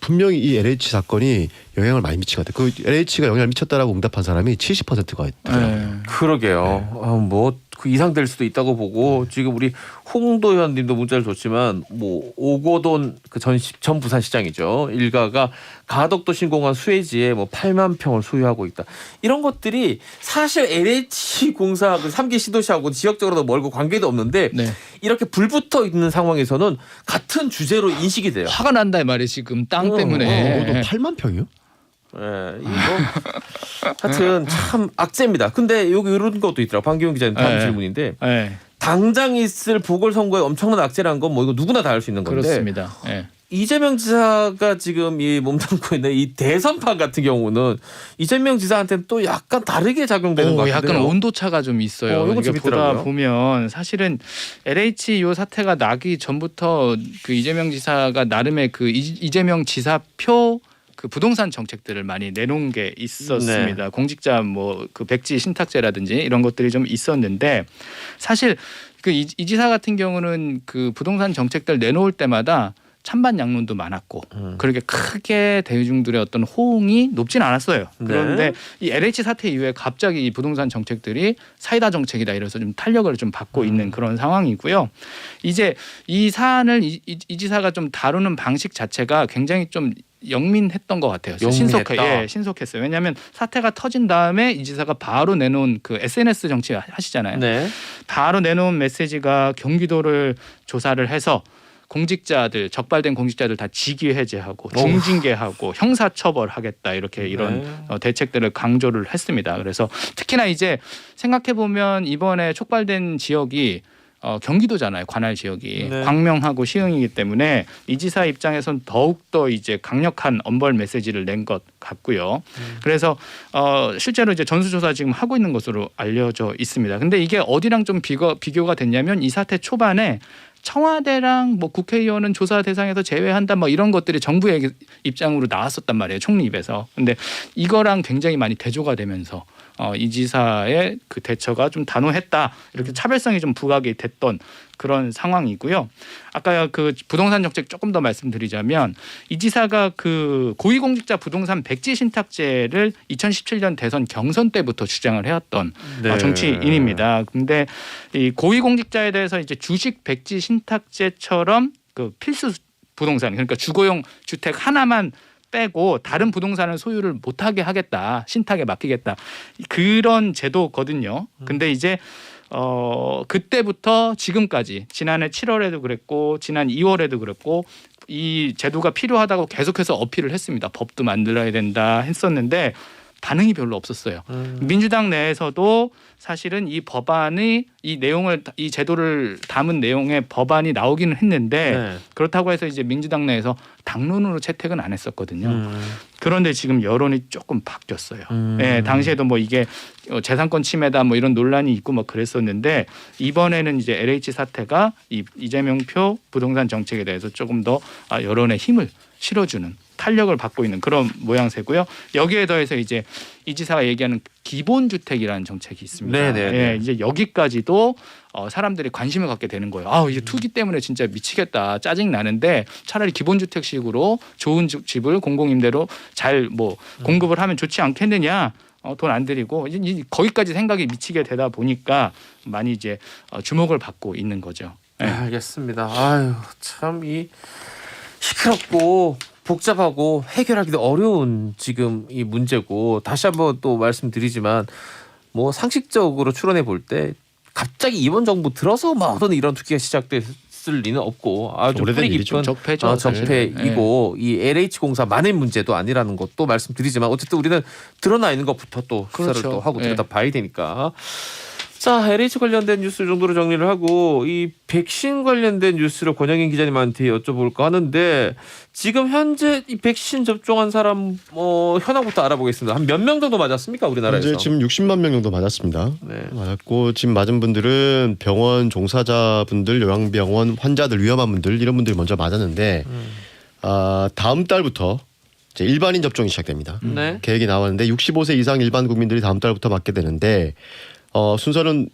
분명히 이 LH 사건이 영향을 많이 미친 것 같아요. 그 LH가 영향을 미쳤다라고 응답한 사람이 70%가 있더라고요. 네. 그러게요. 뭐그 이상 될 수도 있다고 보고 지금 우리 홍도현님도 문자를 줬지만 뭐 오고돈 그 전 부산시장이죠. 일가가 가덕도 신공항 수혜지에 뭐 8만 평을 소유하고 있다. 이런 것들이 사실 LH공사 그 3기 시도시하고 지역적으로도 멀고 관계도 없는데 네. 이렇게 불붙어 있는 상황에서는 같은 주제로 인식이 돼요. 화가 난다 이 말이 지금 땅 때문에. 또 8만 평이요? 예, 이거 하여튼 참 악재입니다. 근데 여기 이런 것도 있더라고. 방기훈 기자님 다음 네. 질문인데 네. 당장 있을 보궐선거에 엄청난 악재라는 건 뭐 이거 누구나 다 알 수 있는 건데 그렇습니다. 네. 이재명 지사가 지금 이 몸담고 있는 이 대선판 같은 경우는 이재명 지사한테는 또 약간 다르게 작용되는 것 같은데요. 약간 온도 차가 좀 있어요. 이거 이게 재밌더라고요. 보다 보면 사실은 LH 요 사태가 나기 전부터 그 이재명 지사가 나름의 그 이재명 지사표 그 부동산 정책들을 많이 내놓은 게 있었습니다. 네. 공직자 뭐 그 백지 신탁제라든지 이런 것들이 좀 있었는데 사실 그 이 지사 같은 경우는 그 부동산 정책들 내놓을 때마다 찬반 양론도 많았고 그렇게 크게 대중들의 어떤 호응이 높진 않았어요. 그런데 이 LH 사태 이후에 갑자기 이 부동산 정책들이 사이다 정책이다 이래서 좀 탄력을 좀 받고 있는 그런 상황이고요. 이제 이 사안을 이 지사가 좀 다루는 방식 자체가 굉장히 좀 영민했던 것 같아요. 영민했다. 신속했어요. 왜냐하면 사태가 터진 다음에 이 지사가 바로 내놓은 그 SNS 정치 하시잖아요. 네. 바로 내놓은 메시지가 경기도를 조사를 해서 공직자들 적발된 공직자들 다 직위 해제하고 중징계하고 형사처벌하겠다 이렇게 이런 대책들을 강조를 했습니다. 그래서 특히나 이제 생각해 보면 이번에 촉발된 지역이 경기도잖아요. 관할 지역이 네. 광명하고 시흥이기 때문에 이 지사 입장에선 더욱 더 이제 강력한 엄벌 메시지를 낸 것 같고요. 그래서 실제로 이제 전수조사 지금 하고 있는 것으로 알려져 있습니다. 근데 이게 어디랑 좀 비교가 됐냐면 이 사태 초반에 청와대랑 뭐 국회의원은 조사 대상에서 제외한다 뭐 이런 것들이 정부의 입장으로 나왔었단 말이에요. 총리 입에서. 근데 이거랑 굉장히 많이 대조가 되면서 이 지사의 그 대처가 좀 단호했다. 이렇게 차별성이 좀 부각이 됐던 그런 상황이고요. 아까 그 부동산 정책 조금 더 말씀드리자면 이 지사가 그 고위공직자 부동산 백지 신탁제를 2017년 대선 경선 때부터 주장을 해왔던 네. 정치인입니다. 근데 이 고위공직자에 대해서 이제 주식 백지 신탁제처럼 그 필수 부동산 그러니까 주거용 주택 하나만 빼고 다른 부동산을 소유를 못하게 하겠다. 신탁에 맡기겠다. 그런 제도거든요. 근데 이제 그때부터 지금까지 지난해 7월에도 그랬고 지난 2월에도 그랬고 이 제도가 필요하다고 계속해서 어필을 했습니다. 법도 만들어야 된다 했었는데 반응이 별로 없었어요. 민주당 내에서도 사실은 이 법안이 이 제도를 담은 내용의 법안이 나오기는 했는데 네. 그렇다고 해서 이제 민주당 내에서 당론으로 채택은 안 했었거든요. 그런데 지금 여론이 조금 바뀌었어요. 네, 당시에도 뭐 이게 재산권 침해다 뭐 이런 논란이 있고 뭐 그랬었는데 이번에는 이제 LH 사태가 이재명표 부동산 정책에 대해서 조금 더 여론의 힘을 실어주는 탄력을 받고 있는 그런 모양새고요. 여기에 더해서 이제 이 지사가 얘기하는 기본주택이라는 정책이 있습니다. 네네네. 예, 이제 여기까지도 사람들이 관심을 갖게 되는 거예요. 이제 투기 때문에 진짜 미치겠다, 짜증 나는데 차라리 기본주택식으로 좋은 집을 공공임대로 잘 뭐 공급을 하면 좋지 않겠느냐. 돈 안 들이고 이제 거기까지 생각이 미치게 되다 보니까 많이 이제 주목을 받고 있는 거죠. 예. 알겠습니다. 아유 참 이 시끄럽고 복잡하고 해결하기도 어려운 지금 이 문제고 다시 한번 또 말씀드리지만 뭐 상식적으로 추론해 볼 때 갑자기 이번 정부 들어서 막 어떤 이런 투기가 시작됐을 리는 없고 아주 오래된 뿌리 일이죠. 깊은 적폐죠. 적폐이고 이 LH공사만의 문제도 아니라는 것도 말씀드리지만 어쨌든 우리는 드러나 있는 것부터 또 수사를 그렇죠. 또 하고 예. 들여다봐야 되니까. 자, LH 관련된 뉴스 정도로 정리를 하고 이 백신 관련된 뉴스를 권영인 기자님한테 여쭤볼까 하는데 지금 현재 이 백신 접종한 사람 현황부터 알아보겠습니다. 한 몇 명 정도 맞았습니까 우리나라에서? 현재 지금 60만 명 정도 맞았습니다. 네. 맞았고 지금 맞은 분들은 병원 종사자분들, 요양병원 환자들, 위험한 분들 이런 분들이 먼저 맞았는데 다음 달부터 이제 일반인 접종이 시작됩니다. 네. 계획이 나왔는데 65세 이상 일반 국민들이 다음 달부터 맞게 되는데 순서는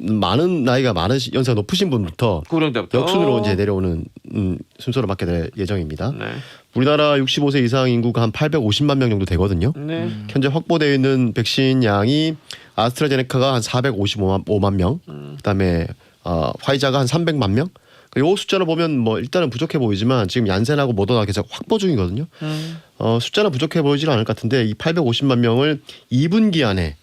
나이가 많은 연세가 높으신 분부터 고령자부터 역순으로 이제 내려오는 순서로 맞게 될 예정입니다. 네. 우리나라 65세 이상 인구가 한 850만 명 정도 되거든요. 네. 현재 확보되어 있는 백신 양이 아스트라제네카가 한 455만 명, 그다음에 화이자가 한 300만 명. 이 숫자를 보면 뭐 일단은 부족해 보이지만 지금 얀센하고 모더나 계속 확보 중이거든요. 숫자는 부족해 보이지는 않을 것 같은데 이 850만 명을 2분기 안에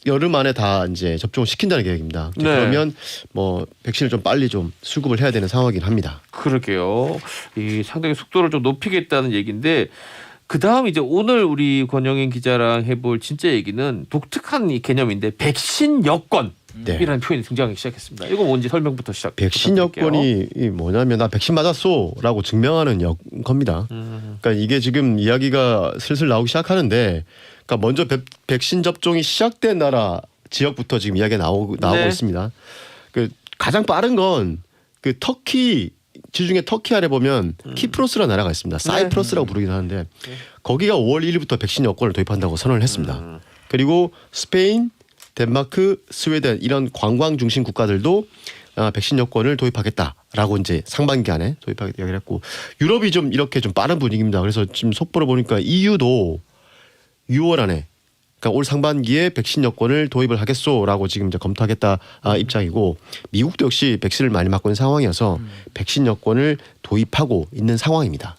여름 안에 다 이제 접종을 시킨다는 계획입니다. 네. 그러면 뭐 백신을 좀 빨리 좀 수급을 해야 되는 상황이긴 합니다. 그러게요. 이 상당히 속도를 좀 높이겠다는 얘기인데 그 다음 이제 오늘 우리 권영인 기자랑 해볼 진짜 얘기는 독특한 이 개념인데 백신 여권이라는 네. 표현이 등장하기 시작했습니다. 이거 뭔지 설명부터 시작. 백신 부탁드릴게요. 여권이 이 뭐냐면 나 백신 맞았소라고 증명하는 겁니다. 그러니까 이게 지금 이야기가 슬슬 나오기 시작하는데, 그러니까 먼저 백신 접종이 시작된 나라 지역부터 지금 이야기가 나오고 네. 있습니다. 그 가장 빠른 건 그 터키 지중해 터키 아래 보면 키프로스라는 나라가 있습니다. 사이프러스라고 부르긴 하는데 거기가 5월 1일부터 백신 여권을 도입한다고 선언을 했습니다. 그리고 스페인, 덴마크, 스웨덴 이런 관광 중심 국가들도 백신 여권을 도입하겠다라고 이제 상반기 안에 도입하겠다 이야기를 했고, 유럽이 좀 이렇게 좀 빠른 분위기입니다. 그래서 지금 속보를 보니까 EU도 6월 안에, 그러니까 올 상반기에 백신 여권을 도입을 하겠소라고 지금 이제 검토하겠다 입장이고, 미국도 역시 백신을 많이 맞고 있는 상황이어서 백신 여권을 도입하고 있는 상황입니다.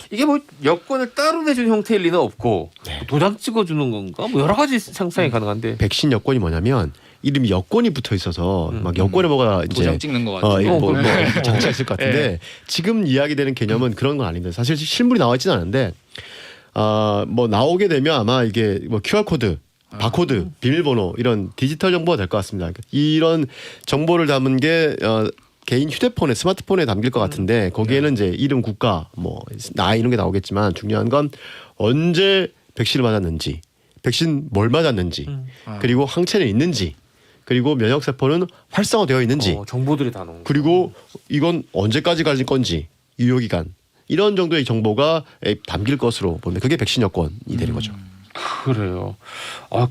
이게 뭐 여권을 따로 내주는 형태일 리는 없고 네. 도장 찍어주는 건가? 뭐 여러 가지 상상이 가능한데. 백신 여권이 뭐냐면 이름이 여권이 붙어 있어서 막 여권에 뭐가 이제 도장 찍는 것 같아요. 이거 뭐 그러네. 장치가 있을 것 같은데 지금 이야기되는 개념은 그런 건 아닌데, 사실 실물이 나와 있지는 않은데 뭐 나오게 되면 아마 이게 뭐 QR 코드, 바코드, 비밀번호 이런 디지털 정보가 될 것 같습니다. 이런 정보를 담은 게 개인 휴대폰에 스마트폰에 담길 것 같은데 거기에는 이제 이름, 국가, 뭐 나이 이런 게 나오겠지만 중요한 건 언제 백신을 맞았는지, 백신 뭘 맞았는지, 그리고 항체는 있는지, 그리고 면역 세포는 활성화되어 있는지, 정보들이 다 나오는. 그리고 이건 언제까지 가질 건지, 유효기간 이런 정도의 정보가 담길 것으로 보면 그게 백신 여권이 되는 거죠. 그래요.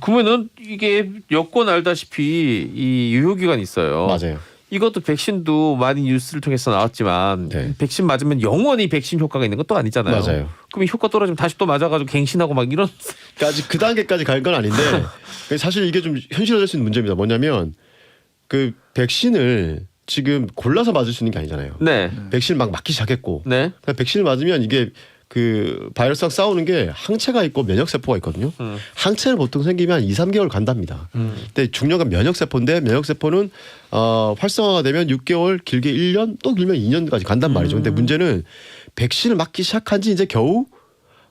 그러면은 이게 여권 알다시피 이 유효기간 있어요. 맞아요. 이것도 백신도 많이 뉴스를 통해서 나왔지만 네. 백신 맞으면 영원히 백신 효과가 있는 것도 아니잖아요. 맞아요. 그럼 이 효과 떨어지면 다시 또 맞아가지고 갱신하고 막 이런. 그러니까 아직 그 단계까지 갈 건 아닌데 사실 이게 좀 현실화될 수 있는 문제입니다. 뭐냐면 그 백신을 지금 골라서 맞을 수 있는 게 아니잖아요. 네. 백신을 막 맞기 시작했고, 네. 그러니까 백신을 맞으면 이게 그 바이러스랑 싸우는 게 항체가 있고 면역 세포가 있거든요. 항체는 보통 생기면 한 2, 3개월 간답니다. 근데 중요한 건 면역 세포인데 면역 세포는 활성화가 되면 6개월, 길게 1년, 또 길면 2년까지 간단 말이죠. 근데 문제는 백신을 맞기 시작한 지 이제 겨우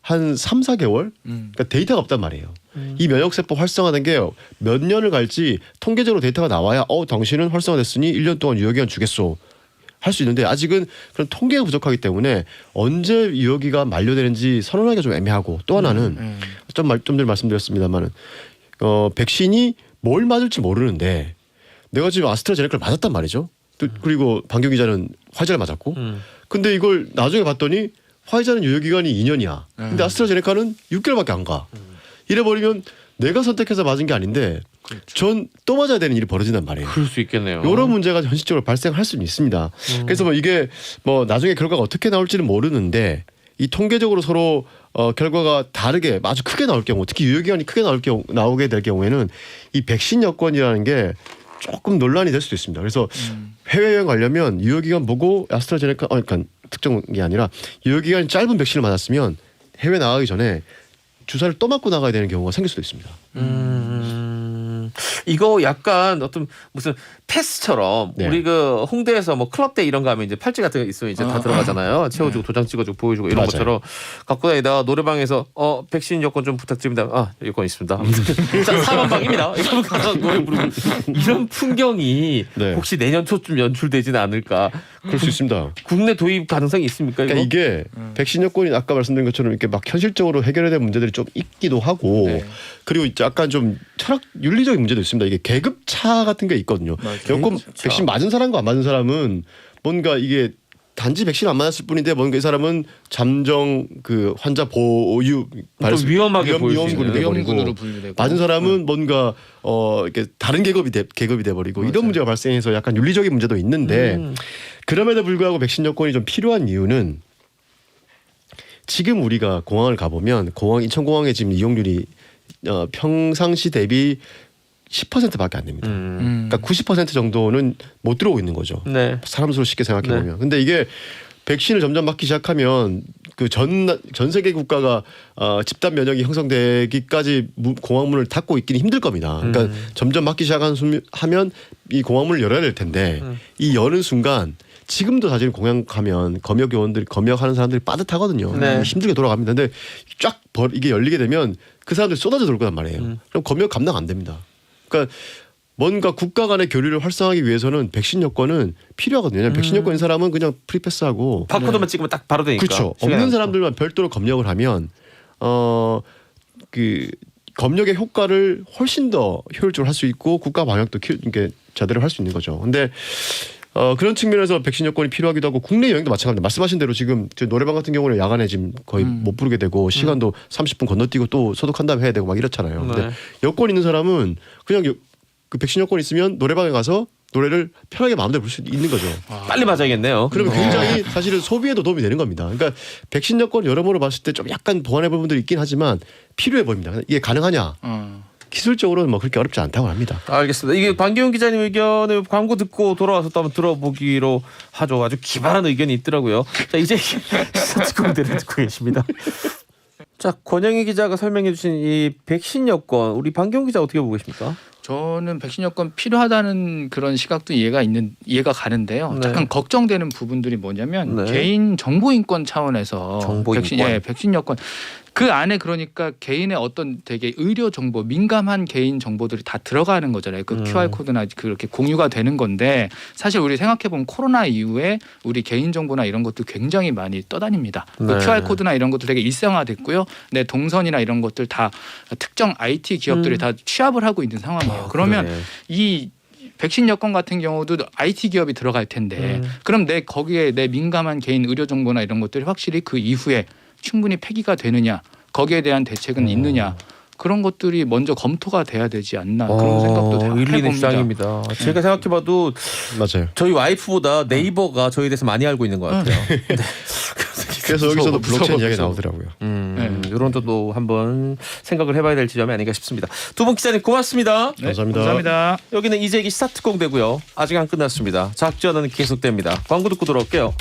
한 3, 4개월? 그러니까 데이터가 없단 말이에요. 이 면역 세포 활성화된 게 몇 년을 갈지 통계적으로 데이터가 나와야 당신은 활성화됐으니 1년 동안 유효기간 주겠소 할 수 있는데, 아직은 그런 통계가 부족하기 때문에 언제 유효기가 만료되는지 선언하기가 좀 애매하고, 또 하나는 좀 전에 말씀드렸습니다만은 백신이 뭘 맞을지 모르는데 내가 지금 아스트라제네카를 맞았단 말이죠. 그리고 방경 기자는 화이자를 맞았고, 근데 이걸 나중에 봤더니 화이자는 유효기간이 2년이야. 근데 아스트라제네카는 6개월밖에 안 가. 이래버리면 내가 선택해서 맞은 게 아닌데 전 또 맞아야 되는 일이 벌어진단 말이에요. 그럴 수 있겠네요. 이런 문제가 현실적으로 발생할 수는 있습니다. 그래서 뭐 이게 뭐 나중에 결과가 어떻게 나올지는 모르는데, 이 통계적으로 서로 결과가 다르게 아주 크게 나올 경우, 특히 유효기간이 크게 나오게 될 경우에는 이 백신 여권이라는 게 조금 논란이 될 수도 있습니다. 그래서 해외여행 가려면 유효기간 보고 아스트라제네카 그러니까 특정이 아니라 유효기간이 짧은 백신을 맞았으면 해외 나가기 전에 주사를 또 맞고 나가야 되는 경우가 생길 수도 있습니다. 이거 약간 어떤 무슨 패스처럼 네. 우리 그 홍대에서 뭐 클럽 때 이런 거 하면 이제 팔찌 같은 거 있으면 이제 다 들어가잖아요. 채워주고 도장 찍어주고 보여주고 이런 맞아요. 것처럼 갖고 다니다가 노래방에서 백신 여권 좀 부탁드립니다. 여권 있습니다. 자, 4만방입니다. 이러면 가서 노래 부르고 이런 풍경이 네. 혹시 내년 초쯤 연출되지는 않을까. 그럴 수 있습니다. 국내 도입 가능성이 있습니까? 이거? 그러니까 이게 백신 여권이 아까 말씀드린 것처럼 이렇게 막 현실적으로 해결해야 될 문제들이 좀 있기도 하고, 네. 그리고 약간 좀 철학 윤리적인 문제도 있습니다. 이게 계급차 같은 게 있거든요. 여권 계급차. 백신 맞은 사람과 안 맞은 사람은 뭔가 이게 단지 백신 안 맞았을 뿐인데 뭔가 이 사람은 잠정 그 환자 보유 좀 위험하게 보일 수 위험군이 있는. 돼버리고 위험군으로 분류되고 맞은 사람은 뭔가 이렇게 다른 계급이 돼버리고 이런 문제가 발생해서 약간 윤리적인 문제도 있는데 그럼에도 불구하고 백신 여권이 좀 필요한 이유는 지금 우리가 공항을 가보면 인천공항의 지금 이용률이 평상시 대비 10%밖에 안 됩니다. 그러니까 90% 정도는 못 들어오고 있는 거죠. 네. 사람 수로 쉽게 생각해 보면. 근데 이게 백신을 점점 맞기 시작하면 그 전 세계 국가가 집단 면역이 형성되기까지 공항문을 닫고 있기는 힘들 겁니다. 그러니까 점점 맞기 시작하면 이 공항문을 열어야 될 텐데 이 여는 순간 지금도 사실 공항 가면 검역하는 사람들이 빠듯하거든요. 네. 힘들게 돌아갑니다. 근데 쫙 이게 열리게 되면 그 사람들이 쏟아져 들어올 거란 말이에요. 그럼 검역 감당 안 됩니다. 그러니까 뭔가 국가 간의 교류를 활성화하기 위해서는 백신 여권은 필요하거든요. 왜냐하면 백신 여권인 사람은 그냥 프리패스하고 바코드만 찍으면 딱 바로 되니까. 그렇죠. 없는 사람들만 별도로 검역을 하면 그 검역의 효과를 훨씬 더 효율적으로 할 수 있고 국가 방역도 이렇게 제대로 할 수 있는 거죠. 근데 그런 측면에서 백신 여권이 필요하기도 하고 국내 여행도 마찬가지입니다. 말씀하신 대로 지금 노래방 같은 경우는 야간에 지금 거의 못 부르게 되고 시간도 30분 건너뛰고 또 소독한 다음에 해야 되고 막 이렇잖아요. 근데 네. 여권 있는 사람은 그냥 그 백신 여권 있으면 노래방에 가서 노래를 편하게 마음대로 부를 수 있는 거죠. 빨리 맞아야겠네요. 그러면 굉장히 사실은 소비에도 도움이 되는 겁니다. 그러니까 백신 여권 여러모로 봤을 때 좀 약간 보완해 볼 분들이 있긴 하지만 필요해 보입니다. 이게 가능하냐? 기술적으로는 뭐 그렇게 어렵지 않다고 합니다. 알겠습니다. 이게 박기훈 기자님 의견을 광고 듣고 돌아와서 또 한번 들어보기로 하죠. 아주 기발한 의견이 있더라고요. 자, 이제 시사특공대를 듣고 계십니다. 자, 권영희 기자가 설명해 주신 이 백신 여권 우리 박기훈 기자 어떻게 보고 계십니까? 저는 백신 여권 필요하다는 그런 시각도 이해가 가는데요. 네. 약간 걱정되는 부분들이 뭐냐면 네. 개인 정보 인권 차원에서 정보 인권. 백신 여권 그 안에 그러니까 개인의 어떤 되게 의료 정보, 민감한 개인 정보들이 다 들어가는 거잖아요. 그 QR 코드나 그렇게 공유가 되는 건데 사실 우리 생각해 보면 코로나 이후에 우리 개인 정보나 이런 것도 굉장히 많이 떠다닙니다. 네. 그 QR 코드나 이런 것도 되게 일상화됐고요. 내 동선이나 이런 것들 다 특정 IT 기업들이 다 취합을 하고 있는 상황이에요. 그러면 그러네. 이 백신 여권 같은 경우도 IT 기업이 들어갈 텐데 그럼 거기에 내 민감한 개인 의료 정보나 이런 것들이 확실히 그 이후에 충분히 폐기가 되느냐 거기에 대한 대책은 있느냐 그런 것들이 먼저 검토가 돼야 되지 않나 그런 생각도 일리는 해봅니다. 주장입니다. 제가 생각해봐도 맞아요. 저희 와이프보다 네이버가 저희에 대해서 많이 알고 있는 것 같아요. 네. 그래서 여기서도 블록체인 무서워. 이야기 나오더라고요. 이런 것도 한번 생각을 해봐야 될 지점이 아닌가 싶습니다. 두 분 기자님 고맙습니다. 네, 감사합니다. 감사합니다. 여기는 이재기 시사특공대고요. 아직 안 끝났습니다. 작전은 계속됩니다. 광고 듣고 돌아올게요.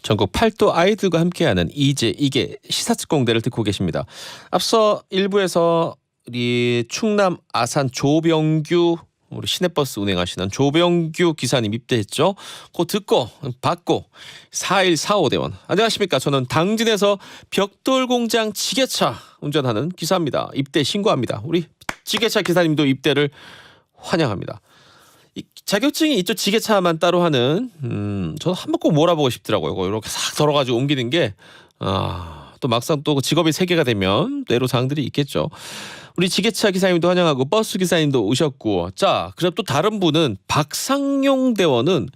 전국 8도 아이들과 함께하는 이게 시사특공대를 듣고 계십니다. 앞서 1부에서 우리 충남 아산 조병규 우리 시내버스 운행하시는 조병규 기사님 입대했죠. 그거 듣고 받고 4145대원. 안녕하십니까. 저는 당진에서 벽돌공장 지게차 운전하는 기사입니다. 입대 신고합니다. 우리 지게차 기사님도 입대를 환영합니다. 이 자격증이 이쪽 지게차만 따로 하는 저는 한번 꼭 몰아보고 싶더라고요. 이렇게 싹 덜어가지고 옮기는 게 또 막상 또 직업이 세 개가 되면 애로사항들이 있겠죠. 우리 지게차 기사님도 환영하고 버스 기사님도 오셨고 자 그럼 또 다른 분은 박상용 대원은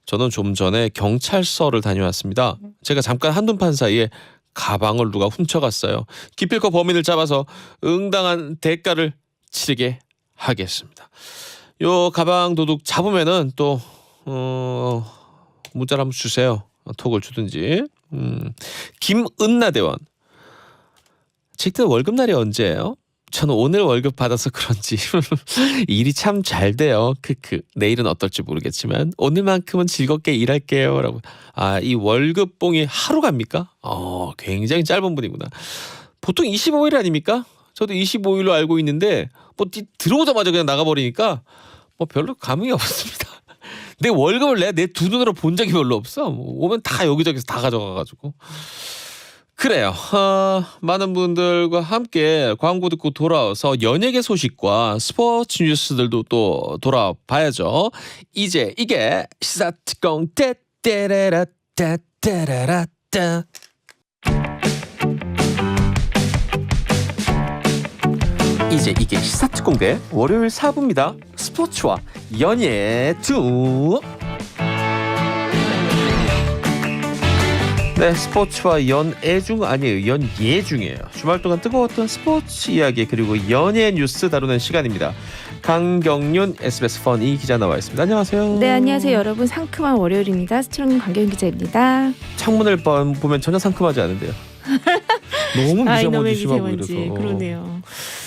저는 좀 전에 경찰서를 다녀왔습니다. 제가 잠깐 한눈판 사이에 가방을 누가 훔쳐갔어요. 기필코 범인을 잡아서 응당한 대가를 치르게 하겠습니다. 요 가방 도둑 잡으면은 또 문자를 한번 주세요. 톡을 주든지. 김은나 대원. 직대 월급날이 언제예요? 저는 오늘 월급 받아서 그런지 일이 참 잘 돼요. 내일은 어떨지 모르겠지만 오늘만큼은 즐겁게 일할게요. 라고. 이 월급봉이 하루 갑니까? 굉장히 짧은 분이구나. 보통 25일 아닙니까? 저도 25일로 알고 있는데 뭐 들어오자마자 그냥 나가버리니까 뭐 별로 감흥이 없습니다. 내 월급을 내 두 눈으로 본 적이 별로 없어. 오면 다 여기저기서 다 가져가가지고. 그래요. 많은 분들과 함께 광고 듣고 돌아와서 연예계 소식과 스포츠 뉴스들도 또 돌아봐야죠. 이제 이게 시사특공 떼떼라라 떼떼라라따. 이제 이게 시사특공대 월요일 4부입니다. 스포츠와 연예 두 네, 스포츠와 연애중 아니에요. 연예중이에요. 주말 동안 뜨거웠던 스포츠 이야기 그리고 연예 뉴스 다루는 시간입니다. 강경윤 SBS 펀이 기자 나와 있습니다. 안녕하세요. 네, 안녕하세요 여러분. 상큼한 월요일입니다. 스트롱 강경 기자입니다. 창문을 보면 전혀 상큼하지 않은데요. 너무 아, 이놈의 미세먼지 심하고 미세먼지. 이래서 그러네요.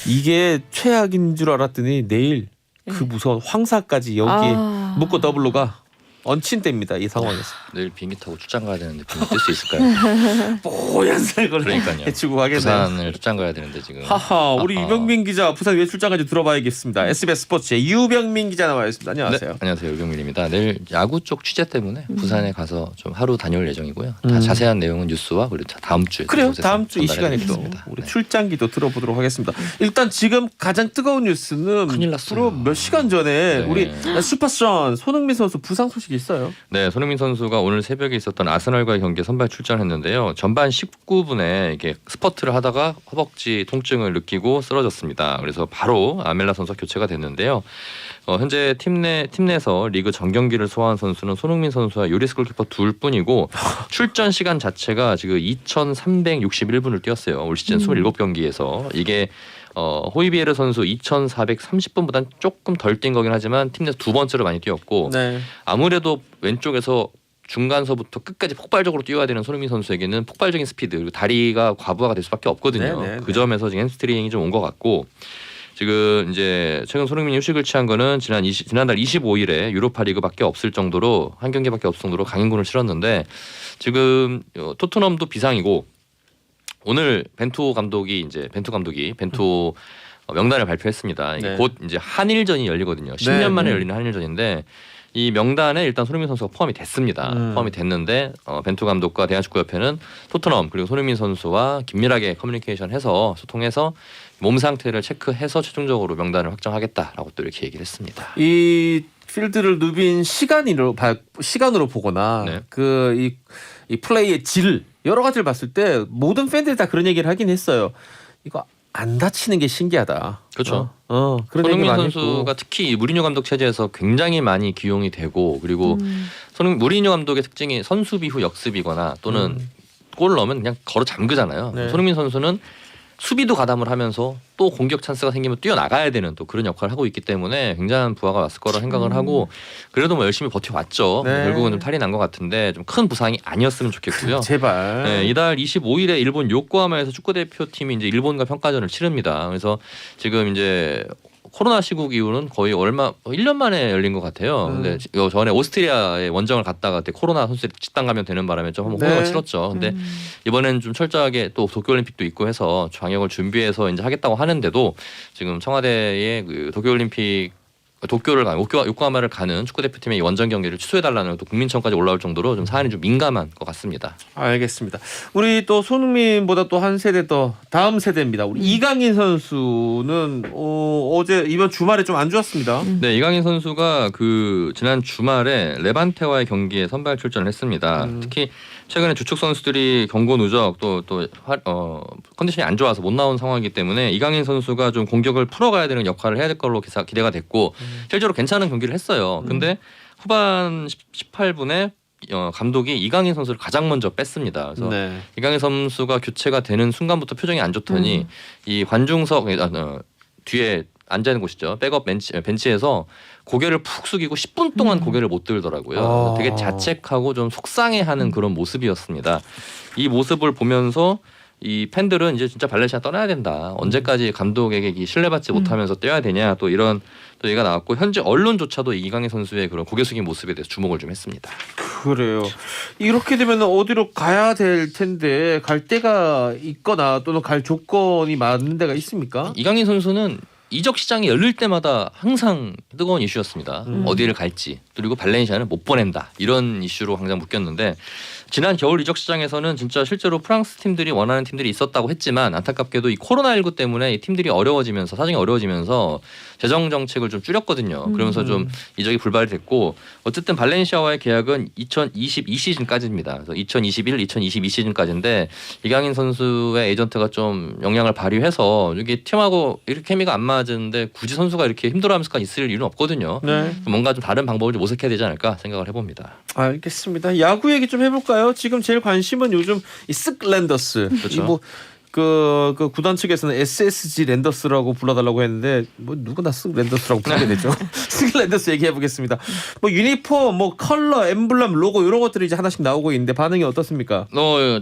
이게 최악인 줄 알았더니 내일 그 무서운 황사까지 여기에 묶고 더블로 가 얹힌 때입니다. 이 상황에서. 내일 비행기 타고 출장 가야 되는데 비행기 뜰 수 있을까요? 뽀얀 색을 그러니까요. 해치고 가겠네요. 부산을 출장 가야 되는데 지금. 하하, 우리 아하. 유병민 기자 부산 왜 출장 가지 들어봐야겠습니다. SBS 스포츠의 유병민 기자 나와 있습니다. 안녕하세요. 네, 안녕하세요. 유병민입니다. 내일 야구 쪽 취재 때문에 부산에 가서 좀 하루 다녀올 예정이고요. 다 자세한 내용은 뉴스와 그리고 다음 주에 그래요. 다음 주 이 시간에 또 전달해드리겠습니다. 우리 네. 출장기도 들어보도록 하겠습니다. 일단 지금 가장 뜨거운 뉴스는 큰일 났어요. 바로 몇 시간 전에 네. 우리 슈퍼스타 손흥민 선수 부상 소식이 있어요. 네, 손흥민 선수가 오늘 새벽에 있었던 아스널과의 경기에 선발 출전했는데요. 전반 19분에 이게 스퍼트를 하다가 허벅지 통증을 느끼고 쓰러졌습니다. 그래서 바로 아멜라 선수와 교체가 됐는데요. 현재 팀 내에서 리그 정경기를 소화한 선수는 손흥민 선수와 요리스 골키퍼 둘뿐이고 출전 시간 자체가 지금 2,361분을 뛰었어요. 올 시즌 27경기에서 이게 호이비에르 선수 2,430분보다는 조금 덜 뛴 거긴 하지만 팀 내에서 두 번째로 많이 뛰었고 네. 아무래도 왼쪽에서 중간서부터 끝까지 폭발적으로 뛰어야 되는 손흥민 선수에게는 폭발적인 스피드 그리고 다리가 과부하가 될 수밖에 없거든요. 네, 네, 그 점에서 지금 햄스트링이 좀 온 것 같고 지금 이제 최근 손흥민이 휴식을 취한 거는 지난달 25일에 유로파리그밖에 없을 정도로 한 경기밖에 없을 정도로 강행군을 치렀는데 지금 토트넘도 비상이고 오늘 벤투 감독이 명단을 발표했습니다. 이게 네. 곧 이제 한일전이 열리거든요. 10년 네, 만에 네. 열리는 한일전인데 이 명단에 일단 손흥민 선수가 포함이 됐습니다. 포함이 됐는데 벤투 감독과 대한축구협회는 토트넘 그리고 손흥민 선수와 긴밀하게 커뮤니케이션해서 소통해서 몸 상태를 체크해서 최종적으로 명단을 확정하겠다라고 또 이렇게 얘기를 했습니다. 이 필드를 누빈 시간으로 보거나 네. 이 플레이의 질 여러 가지를 봤을 때 모든 팬들이 다 그런 얘기를 하긴 했어요. 이거 안 다치는 게 신기하다. 그렇죠. 그런 손흥민 얘기 많이 선수가 했고. 특히 이 무리뉴 감독 체제에서 굉장히 많이 기용이 되고 그리고 무리뉴 감독의 특징이 선수비 후 역습이거나 또는 골 넣으면 그냥 걸어 잠그잖아요. 네. 손흥민 선수는 수비도 가담을 하면서 또 공격 찬스가 생기면 뛰어나가야 되는 또 그런 역할을 하고 있기 때문에 굉장한 부하가 왔을 거라 생각을 하고 그래도 뭐 열심히 버텨왔죠. 네. 결국은 좀 탈이 난 것 같은데 좀 큰 부상이 아니었으면 좋겠고요. 제발. 네, 이달 25일에 일본 요코하마에서 축구대표팀이 이제 일본과 평가전을 치릅니다. 그래서 지금 이제 코로나 시국 이후는 거의 1년 만에 열린 것 같아요. 근데 전에 오스트리아에 원정을 갔다가 그때 코로나 선수들이 집단 감염되는 바람에 좀 한번 호응을 치렀죠. 근데 이번에는 좀 철저하게 또 도쿄올림픽도 있고 해서 방역을 준비해서 이제 하겠다고 하는데도 지금 청와대의 그 요코하마를 가는 축구대표팀의 이 원정 경기를 취소해달라는 또 국민청까지 올라올 정도로 좀 사안이 좀 민감한 것 같습니다. 알겠습니다. 우리 또 손흥민보다 또 한 세대 더 다음 세대입니다. 우리 이강인 선수는 어제 이번 주말에 좀 안 좋았습니다. 네, 이강인 선수가 그 지난 주말에 레반테와의 경기에 선발 출전을 했습니다. 특히 최근에 주축 선수들이 경고 누적 또 컨디션이 안 좋아서 못 나온 상황이기 때문에 이강인 선수가 좀 공격을 풀어가야 되는 역할을 해야 될 걸로 기대가 됐고 실제로 괜찮은 경기를 했어요. 근데 후반 18분에 감독이 이강인 선수를 가장 먼저 뺐습니다. 그래서 네. 이강인 선수가 교체가 되는 순간부터 표정이 안 좋더니 이 관중석 뒤에 앉아 있는 곳이죠. 백업 벤치에서 고개를 푹 숙이고 10분 동안 고개를 못 들더라고요. 그래서 되게 자책하고 좀 속상해하는 그런 모습이었습니다. 이 모습을 보면서 이 팬들은 이제 진짜 발렌시아 떠나야 된다. 언제까지 감독에게 신뢰받지 못하면서 뛰어야 되냐. 또 이런 또 얘기가 나왔고 현재 언론조차도 이강인 선수의 그런 고개 숙인 모습에 대해서 주목을 좀 했습니다. 그래요. 이렇게 되면 어디로 가야 될 텐데 갈 데가 있거나 또는 갈 조건이 맞는 데가 있습니까? 이강인 선수는 이적 시장이 열릴 때마다 항상 뜨거운 이슈였습니다. 어디를 갈지 그리고 발렌시아는 못 보낸다 이런 이슈로 항상 묶였는데 지난 겨울 이적 시장에서는 진짜 실제로 프랑스 팀들이 원하는 팀들이 있었다고 했지만 안타깝게도 이 코로나19 때문에 이 팀들이 사정이 어려워지면서 재정 정책을 좀 줄였거든요. 그러면서 좀 이적이 불발이 됐고 어쨌든 발렌시아와의 계약은 2022 시즌까지입니다. 그래서 2021, 2022 시즌까지인데 이강인 선수의 에이전트가 좀 영향을 발휘해서 이게 팀하고 이렇게 케미가 안 맞는데 굳이 선수가 이렇게 힘들어하면서 있을 이유는 없거든요. 네. 뭔가 좀 다른 방법을 좀 모색해야 되지 않을까 생각을 해봅니다. 알겠습니다. 야구 얘기 좀 해볼까요? 지금 제일 관심은 요즘 이 쓱 랜더스. 그렇죠. 그 구단 측에서는 SSG 랜더스라고 불러달라고 했는데 뭐 누구나 쓱 랜더스라고 부르게 되죠. 쓱 랜더스 얘기해 보겠습니다. 뭐 유니폼, 뭐 컬러, 엠블럼, 로고 이런 것들이 이제 하나씩 나오고 있는데 반응이 어떻습니까?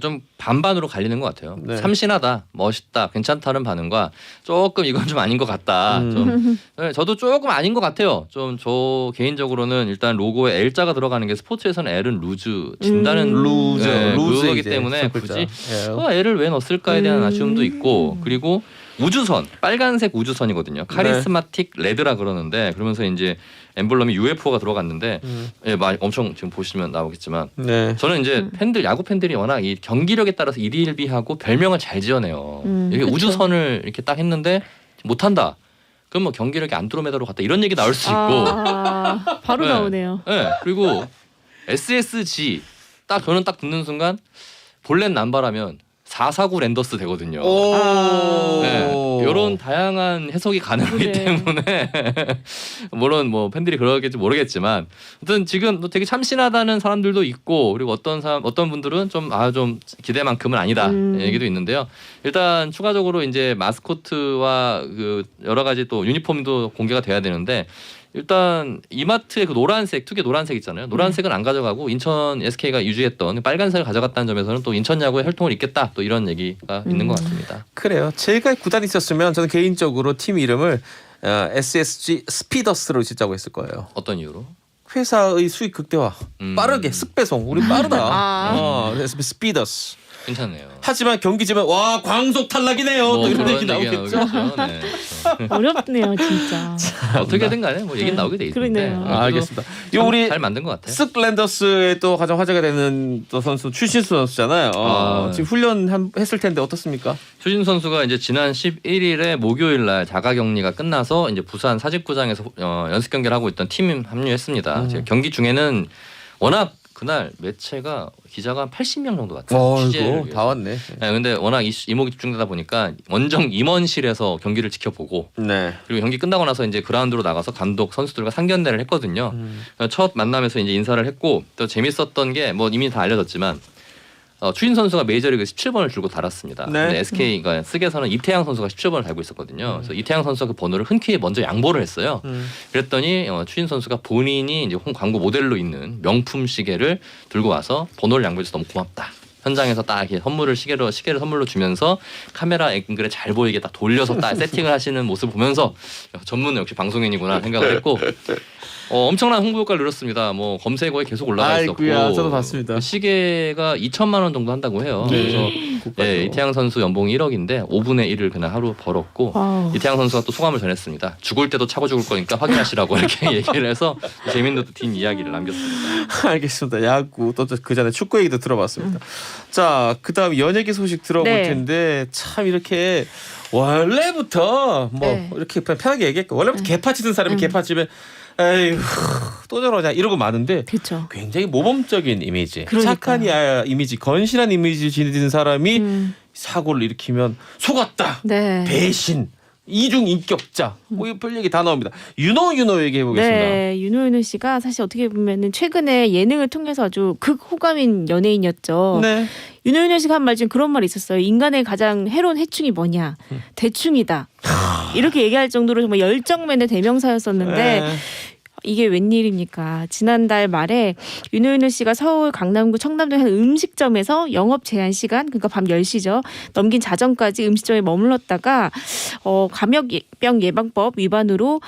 좀 반반으로 갈리는 것 같아요. 네. 참신하다, 멋있다, 괜찮다는 반응과 조금 이건 좀 아닌 것 같다. 좀 네, 저도 조금 아닌 것 같아요. 좀 저 개인적으로는 일단 로고에 L자가 들어가는 게 스포츠에서는 L은 루즈 진다는 루즈, 그거기 이제 때문에 글자. 굳이 예. L을 왜 넣었을까에 대한 아쉬움도 있고 그리고 우주선 빨간색 우주선이거든요. 카리스마틱 레드라 그러는데 그러면서 이제 엠블럼이 UFO가 들어갔는데 예, 엄청 지금 보시면 나오겠지만 네. 저는 이제 팬들 야구 팬들이 워낙 이 경기력에 따라서 일희일비하고 별명을 잘 지어내요. 이렇게 그쵸. 우주선을 이렇게 딱 했는데 못한다. 그럼 뭐 경기력이 안드로메다로 갔다 이런 얘기 나올 수 있고. 바로 네. 나오네요. 네, 그리고 SSG 딱 저는 딱 듣는 순간 볼넷 남바라면 449 랜더스 되거든요. 네, 이런 다양한 해석이 가능하기 네. 때문에 물론 뭐 팬들이 그러겠지 모르겠지만 아무튼 지금 또 되게 참신하다는 사람들도 있고 그리고 어떤 분들은 좀 기대만큼은 아니다 얘기도 있는데요. 일단 추가적으로 이제 마스코트와 그 여러 가지 또 유니폼도 공개가 돼야 되는데 일단 이마트의 그 노란색 특유의 노란색 있잖아요. 노란색은 안 가져가고 인천 SK가 유지했던 빨간색을 가져갔다는 점에서는 또 인천 야구의 혈통을 잇겠다 또 이런 얘기가 있는 것 같습니다. 그래요. 제가 구단이 있었으면 저는 개인적으로 팀 이름을 SSG 스피더스로 짓자고 했을 거예요. 어떤 이유로? 회사의 수익 극대화. 빠르게 쓱배송. 우리 빠르다. 그래서 스피더스. 괜찮네요. 하지만 경기지면 와 광속 탈락이네요. 또 이런 얘기 나오겠죠. 네. 어렵네요, 진짜. 어떻게든 간에 뭐 얘기는 나오게 돼 있는데 그러네요. 알겠습니다. 이 우리 잘 만든 것 같아요. 쓱 랜더스의 또 가장 화제가 되는 또 선수 추신수 선수잖아요. 지금 훈련 했을 텐데 어떻습니까? 추신 선수가 이제 지난 11일에 목요일 날 자가격리가 끝나서 이제 부산 사직구장에서 연습 경기를 하고 있던 팀 합류했습니다. 경기 중에는 워낙 그날 매체가 기자가 한 80명 정도 왔어요. 이거 다 왔네. 네, 근데 워낙 이목이 집중되다 보니까 원정 임원실에서 경기를 지켜보고 네. 그리고 경기 끝나고 나서 이제 그라운드로 나가서 감독 선수들과 상견례를 했거든요. 첫 만남에서 이제 인사를 했고 또 재밌었던 게 뭐 이미 다 알려졌지만 추신 선수가 메이저리그 17번을 들고 달았습니다. 네. 근데 SK가 쓰게서는 이태양 선수가 17번을 달고 있었거든요. 그래서 이태양 선수가 그 번호를 흔쾌히 먼저 양보를 했어요. 그랬더니 추신 선수가 본인이 이제 광고 모델로 있는 명품 시계를 들고 와서 번호를 양보해서 너무 고맙다. 현장에서 딱 이렇게 시계를 선물로 주면서 카메라 앵글에 잘 보이게 딱 돌려서 딱 세팅을 하시는 모습을 보면서 전문은 역시 방송인이구나 생각을 했고 엄청난 홍보 효과를 누렸습니다. 뭐 검색어에 계속 올라가 있었고 아이고야, 저도 봤습니다. 시계가 2천만 원 정도 한다고 해요. 그래서 이태양 선수 연봉이 1억인데 5분의 1을 그냥 하루 벌었고 이태양 선수가 또 소감을 전했습니다. 죽을 때도 차고 죽을 거니까 확인하시라고 이렇게 얘기를 해서 재밌는 뒷 이야기를 남겼습니다. 알겠습니다. 야구 또 그 전에 축구 얘기도 들어봤습니다. 자, 그다음 연예계 소식 들어볼 네. 텐데 참 이렇게 원래부터 뭐 네. 이렇게 편하게 얘기할까 원래부터 개파 치던 사람이 개파 치면 에휴 또 저러냐 이러고 많은데 그렇죠. 굉장히 모범적인 이미지, 그러니까요. 착한 이미지, 건실한 이미지 지닌 사람이 사고를 일으키면 속았다, 네. 배신, 이중 인격자 뭐 별 얘기 다 나옵니다. 윤호 얘기해 보겠습니다. 네, 윤호 씨가 사실 어떻게 보면은 최근에 예능을 통해서 아주 극호감인 연예인이었죠. 네. 윤호 씨가 한 말 중에 그런 말이 있었어요. 인간의 가장 해로운 해충이 뭐냐? 대충이다. 이렇게 얘기할 정도로 정말 열정맨의 대명사였었는데 네. 이게 웬일입니까? 지난달 말에 윤호 씨가 서울 강남구 청담동 한 음식점에서 영업 제한 시간 그러니까 밤 10시죠. 넘긴 자정까지 음식점에 머물렀다가 감염병 예방법 위반으로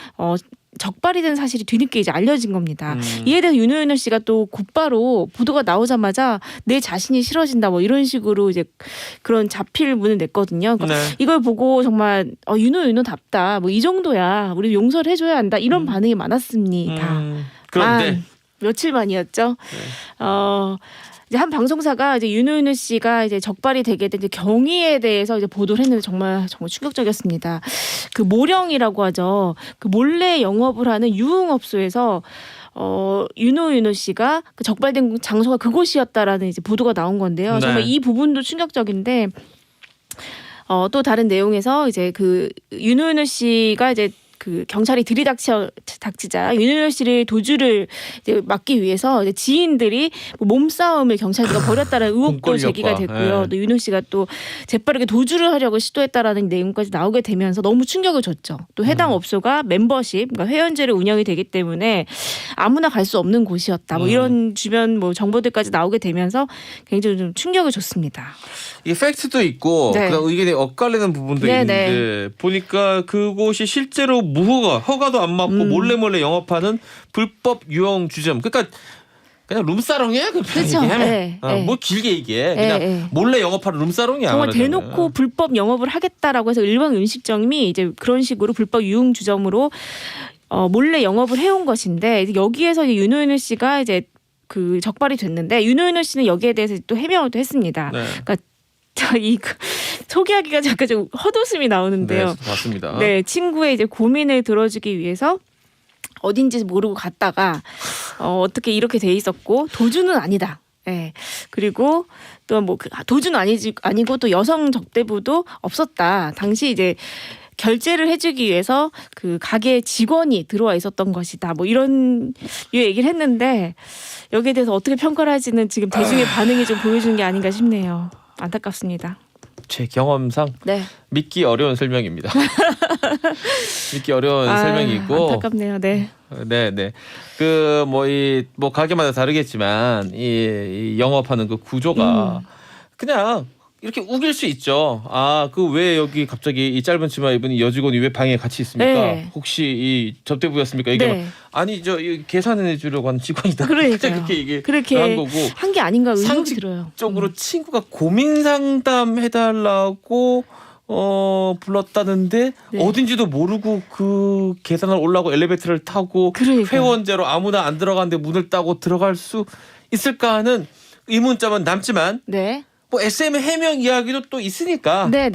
적발이 된 사실이 뒤늦게 이제 알려진 겁니다. 이에 대해서 윤호 씨가 또 곧바로 보도가 나오자마자 내 자신이 싫어진다 뭐 이런 식으로 이제 그런 자필문을 냈거든요. 그러니까 네. 이걸 보고 정말 윤호답다 뭐 이 정도야 우리 용서를 해줘야 한다 이런 반응이 많았습니다. 그런데 며칠 만이었죠. 이제 한 방송사가 이제 윤호 씨가 이제 적발이 되게 된 이제 경위에 대해서 이제 보도를 했는데 정말 충격적이었습니다. 그 모령이라고 하죠. 그 몰래 영업을 하는 유흥업소에서 윤호 씨가 그 적발된 장소가 그곳이었다라는 이제 보도가 나온 건데요. 네. 정말 이 부분도 충격적인데 또 다른 내용에서 이제 그 윤호 씨가 이제 그 경찰이 닥치자 윤호연 씨를 도주를 이제 막기 위해서 이제 지인들이 뭐 몸싸움을 경찰들과 벌였다는 의혹도 공권력과. 제기가 됐고요. 예. 또 윤호 씨가 또 재빠르게 도주를 하려고 시도했다라는 내용까지 나오게 되면서 너무 충격을 줬죠. 또 해당 업소가 멤버십, 그러니까 회원제로 운영이 되기 때문에 아무나 갈 수 없는 곳이었다. 뭐 이런 주변 뭐 정보들까지 나오게 되면서 굉장히 좀 충격을 줬습니다. 이게 팩트도 있고 네. 그다음 의견이 엇갈리는 부분도 네, 있는데 보니까 그곳이 실제로 허가도 안 맞고 몰래 영업하는 불법 유흥 주점. 그러니까 그냥 룸사롱이야. 그렇죠. 얘기하면. 네, 네. 뭐 길게 얘기해. 그냥 네. 몰래 영업하는 룸사롱이야. 정말 말하자면. 대놓고 불법 영업을 하겠다라고 해서 일반 음식점이 이제 그런 식으로 불법 유흥 주점으로 몰래 영업을 해온 것인데 여기에서 이제 윤호연 씨가 이제 그 적발이 됐는데 윤호연 씨는 여기에 대해서 또 해명을 또 했습니다. 네. 그러니까 소개하기가 잠깐 좀 헛웃음이 나오는데요. 네, 맞습니다. 네, 친구의 이제 고민을 들어주기 위해서 어딘지 모르고 갔다가 어떻게 이렇게 돼 있었고 도주는 아니다. 네. 그리고 또 뭐 도주는 아니고 또 여성 접대부도 없었다. 당시 이제 결제를 해주기 위해서 그 가게 직원이 들어와 있었던 것이다. 뭐 이런 얘기를 했는데 여기에 대해서 어떻게 평가를 할지는 지금 대중의 반응이 좀 보여주는 게 아닌가 싶네요. 안타깝습니다. 제 경험상 네. 믿기 어려운 설명입니다. 믿기 어려운 설명이고. 안타깝네요. 네. 네. 그 뭐 가게마다 다르겠지만 이 영업하는 그 구조가 그냥 이렇게 우길 수 있죠. 아, 그 왜 여기 갑자기 이 짧은 치마 입은 이 여직원이 왜 방에 같이 있습니까? 네. 혹시 이 접대부였습니까? 이게 네. 아니 계산해 주려고 하는 직원이다. 그러니까요. 그렇게 한 거고. 한 게 아닌가 의혹이 들어요. 상식적으로 친구가 고민 상담 해달라고 불렀다는데 네. 어딘지도 모르고 그 계단을 올라가고 엘리베이터를 타고 그러니까요. 회원제로 아무나 안 들어가는데 문을 따고 들어갈 수 있을까 하는 의문점은 남지만 네. 뭐 SM의 해명 이야기도 또 있으니까 네.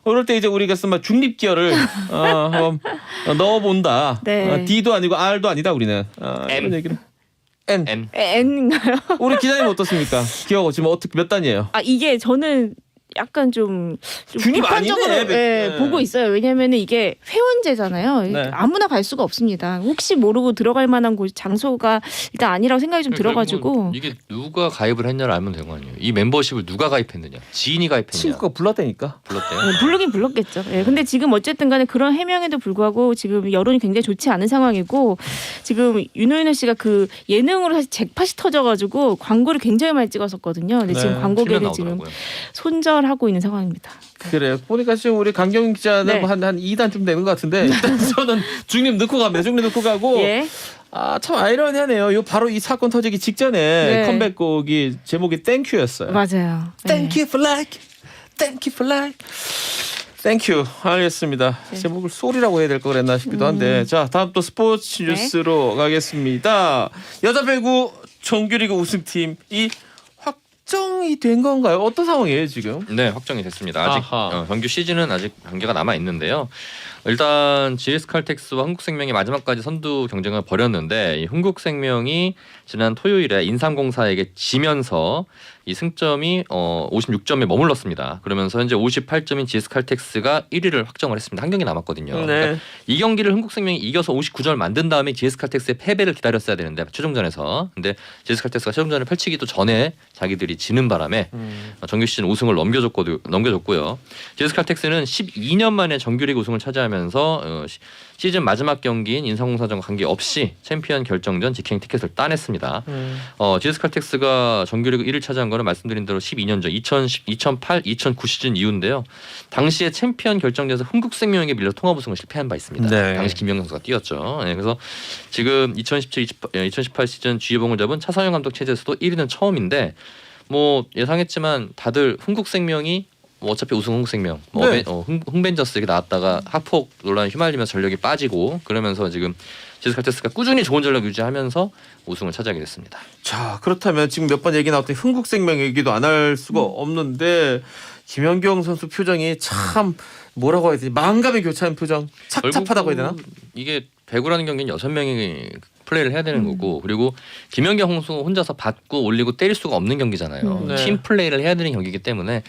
그럴 때 이제 우리가 쓴 중립 기어를 한번 넣어본다. 네. D도 아니고 R도 아니다 우리는. M. 이런 얘기는 N. N인가요? 우리 기자님 어떻습니까? 기억 지금 어떻게 몇 단이에요? 이게 저는 약간 좀 중립 비판적으로 아니네. 네. 보고 있어요. 왜냐하면은 이게 회원제잖아요. 네. 아무나 갈 수가 없습니다. 혹시 모르고 들어갈 만한 곳 장소가 일단 아니라고 생각이 좀 들어가지고 이게 누가 가입을 했냐를 알면 되는 거 아니에요. 이 멤버십을 누가 가입했느냐, 지인이 가입했냐. 친구가 불렀다니까. 불렀대요. 부르긴 불렀겠죠. 근데 지금 어쨌든 간에 그런 해명에도 불구하고 지금 여론이 굉장히 좋지 않은 상황이고 지금 윤호연 씨가 그 예능으로 사실 잭팟이 터져가지고 광고를 굉장히 많이 찍었었거든요. 근데 지금 네, 광고계를 지금 나오더라고요. 손절하고 있는 상황입니다. 그래 보니까 지금 우리 강경 기자는 네. 한 2단쯤 되는 것 같은데 일단 저는 중립 넣고 갑니다. 중립 넣고 가고 예. 참 아이러니하네요. 요 바로 이 사건 터지기 직전에 네. 컴백곡이 제목이 땡큐였어요. 맞아요. Thank you for like, thank you for like. Thank you. 알겠습니다. 네. 제목을 소리라고 해야 될 거 그랬나 싶기도 한데 자 다음 또 스포츠 네. 뉴스로 가겠습니다. 여자 배구 정규리그 우승팀이 확정이 된 건가요? 어떤 상황이에요 지금? 네, 확정이 됐습니다. 아직 아하. 정규 시즌은 아직 관계가 남아 있는데요. 일단 GS칼텍스와 흥국생명이 마지막까지 선두 경쟁을 벌였는데 이 흥국생명이 지난 토요일에 인삼공사에게 지면서 이 승점이 56점에 머물렀습니다. 그러면서 현재 58점인 GS칼텍스가 1위를 확정을 했습니다. 한 경기 남았거든요. 네. 그러니까 이 경기를 흥국생명이 이겨서 59점을 만든 다음에 GS칼텍스의 패배를 기다렸어야 되는데 최종전에서. 근데 GS칼텍스가 최종전을 펼치기도 전에 자기들이 지는 바람에 정규 시즌 우승을 넘겨줬고요. GS칼텍스는 12년 만에 정규리그 우승을 차지하면서 시즌 마지막 경기인 인삼공사전과 관계없이 챔피언 결정전 직행 티켓을 따냈습니다. GS칼텍스가 정규리그 1위를 차지한 거는 말씀드린 대로 12년 전 2008, 2009 시즌 이후인데요. 당시에 챔피언 결정전에서 흥국생명에게 밀려 통합 우승을 실패한 바 있습니다. 네. 당시 김영경 선수가 뛰었죠. 네, 그래서 지금 2018 시즌 G예봉을 잡은 차상현 감독 체제에서도 1위는 처음인데 뭐 예상했지만 다들 흥국생명이 뭐 어차피 우승 흥국생명, 네. 흥벤저스 이렇게 나왔다가 학폭 논란에 휘말리면서 전력이 빠지고 그러면서 지금 GS칼텍스가 꾸준히 좋은 전력 유지하면서 우승을 차지하게 됐습니다. 자 그렇다면 지금 몇 번 얘기 나왔던 흥국생명 얘기도 안 할 수가 없는데 김연경 선수 표정이 참 뭐라고 해야 되지? 마음감이 교차한 표정. 착잡하다고 해야 되나? 이게 배구라는 경기는 6명이 플레이를 해야 되는 거고 그리고 김연경 선수 혼자서 받고 올리고 때릴 수가 없는 경기잖아요. 네. 팀 플레이를 해야 되는 경기이기 때문에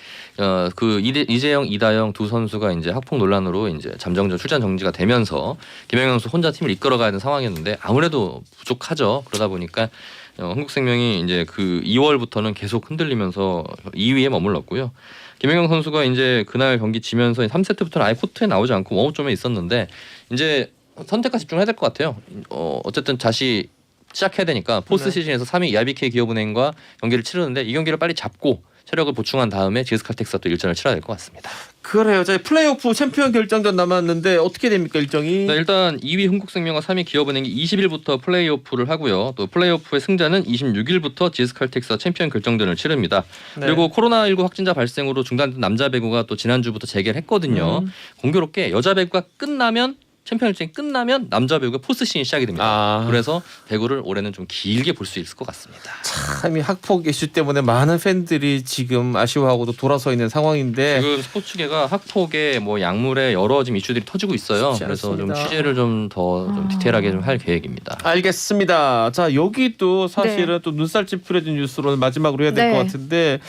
그 이재영, 이다영 두 선수가 이제 학폭 논란으로 이제 잠정적 출전 정지가 되면서 김연경 선수 혼자 팀을 이끌어가야 되는 상황이었는데 아무래도 부족하죠. 그러다 보니까 한국생명이 이제 그 2월부터는 계속 흔들리면서 2위에 머물렀고요. 김연경 선수가 이제 그날 경기 지면서 3세트부터는 아예 코트에 나오지 않고 웜업점에 있었는데 이제 선택과 집중을 해야 될 것 같아요. 어쨌든 다시 시작해야 되니까 포스트 시즌에서 3위 ERBK 기업은행과 경기를 치르는데 이 경기를 빨리 잡고 체력을 보충한 다음에 GS칼텍스가 또 일전을 치러야 될 것 같습니다. 그래요. 자, 플레이오프 챔피언 결정전 남았는데 어떻게 됩니까 일정이? 네, 일단 2위 흥국생명과 3위 기업은행이 20일부터 플레이오프를 하고요. 또 플레이오프의 승자는 26일부터 GS칼텍스와 챔피언 결정전을 치릅니다. 네. 그리고 코로나19 확진자 발생으로 중단된 남자 배구가 또 지난주부터 재개를 했거든요. 공교롭게 여자 배구가 끝나면 챔피언 일정이 끝나면 남자 배구가 포스트 시즌이 시작이 됩니다. 아. 그래서 배구를 올해는 좀 길게 볼 수 있을 것 같습니다. 참 이 학폭 이슈 때문에 많은 팬들이 지금 아쉬워하고도 돌아서 있는 상황인데 지금 스포츠계가 학폭에 뭐 약물에 여러 지금 이슈들이 터지고 있어요. 쉽지 그래서 좀 않습니다. 취재를 좀 더 좀 디테일하게 좀 할 계획입니다. 알겠습니다. 자, 여기도 사실은 네. 또 눈살 찌푸려진 뉴스로 마지막으로 해야 될 네. 것 같은데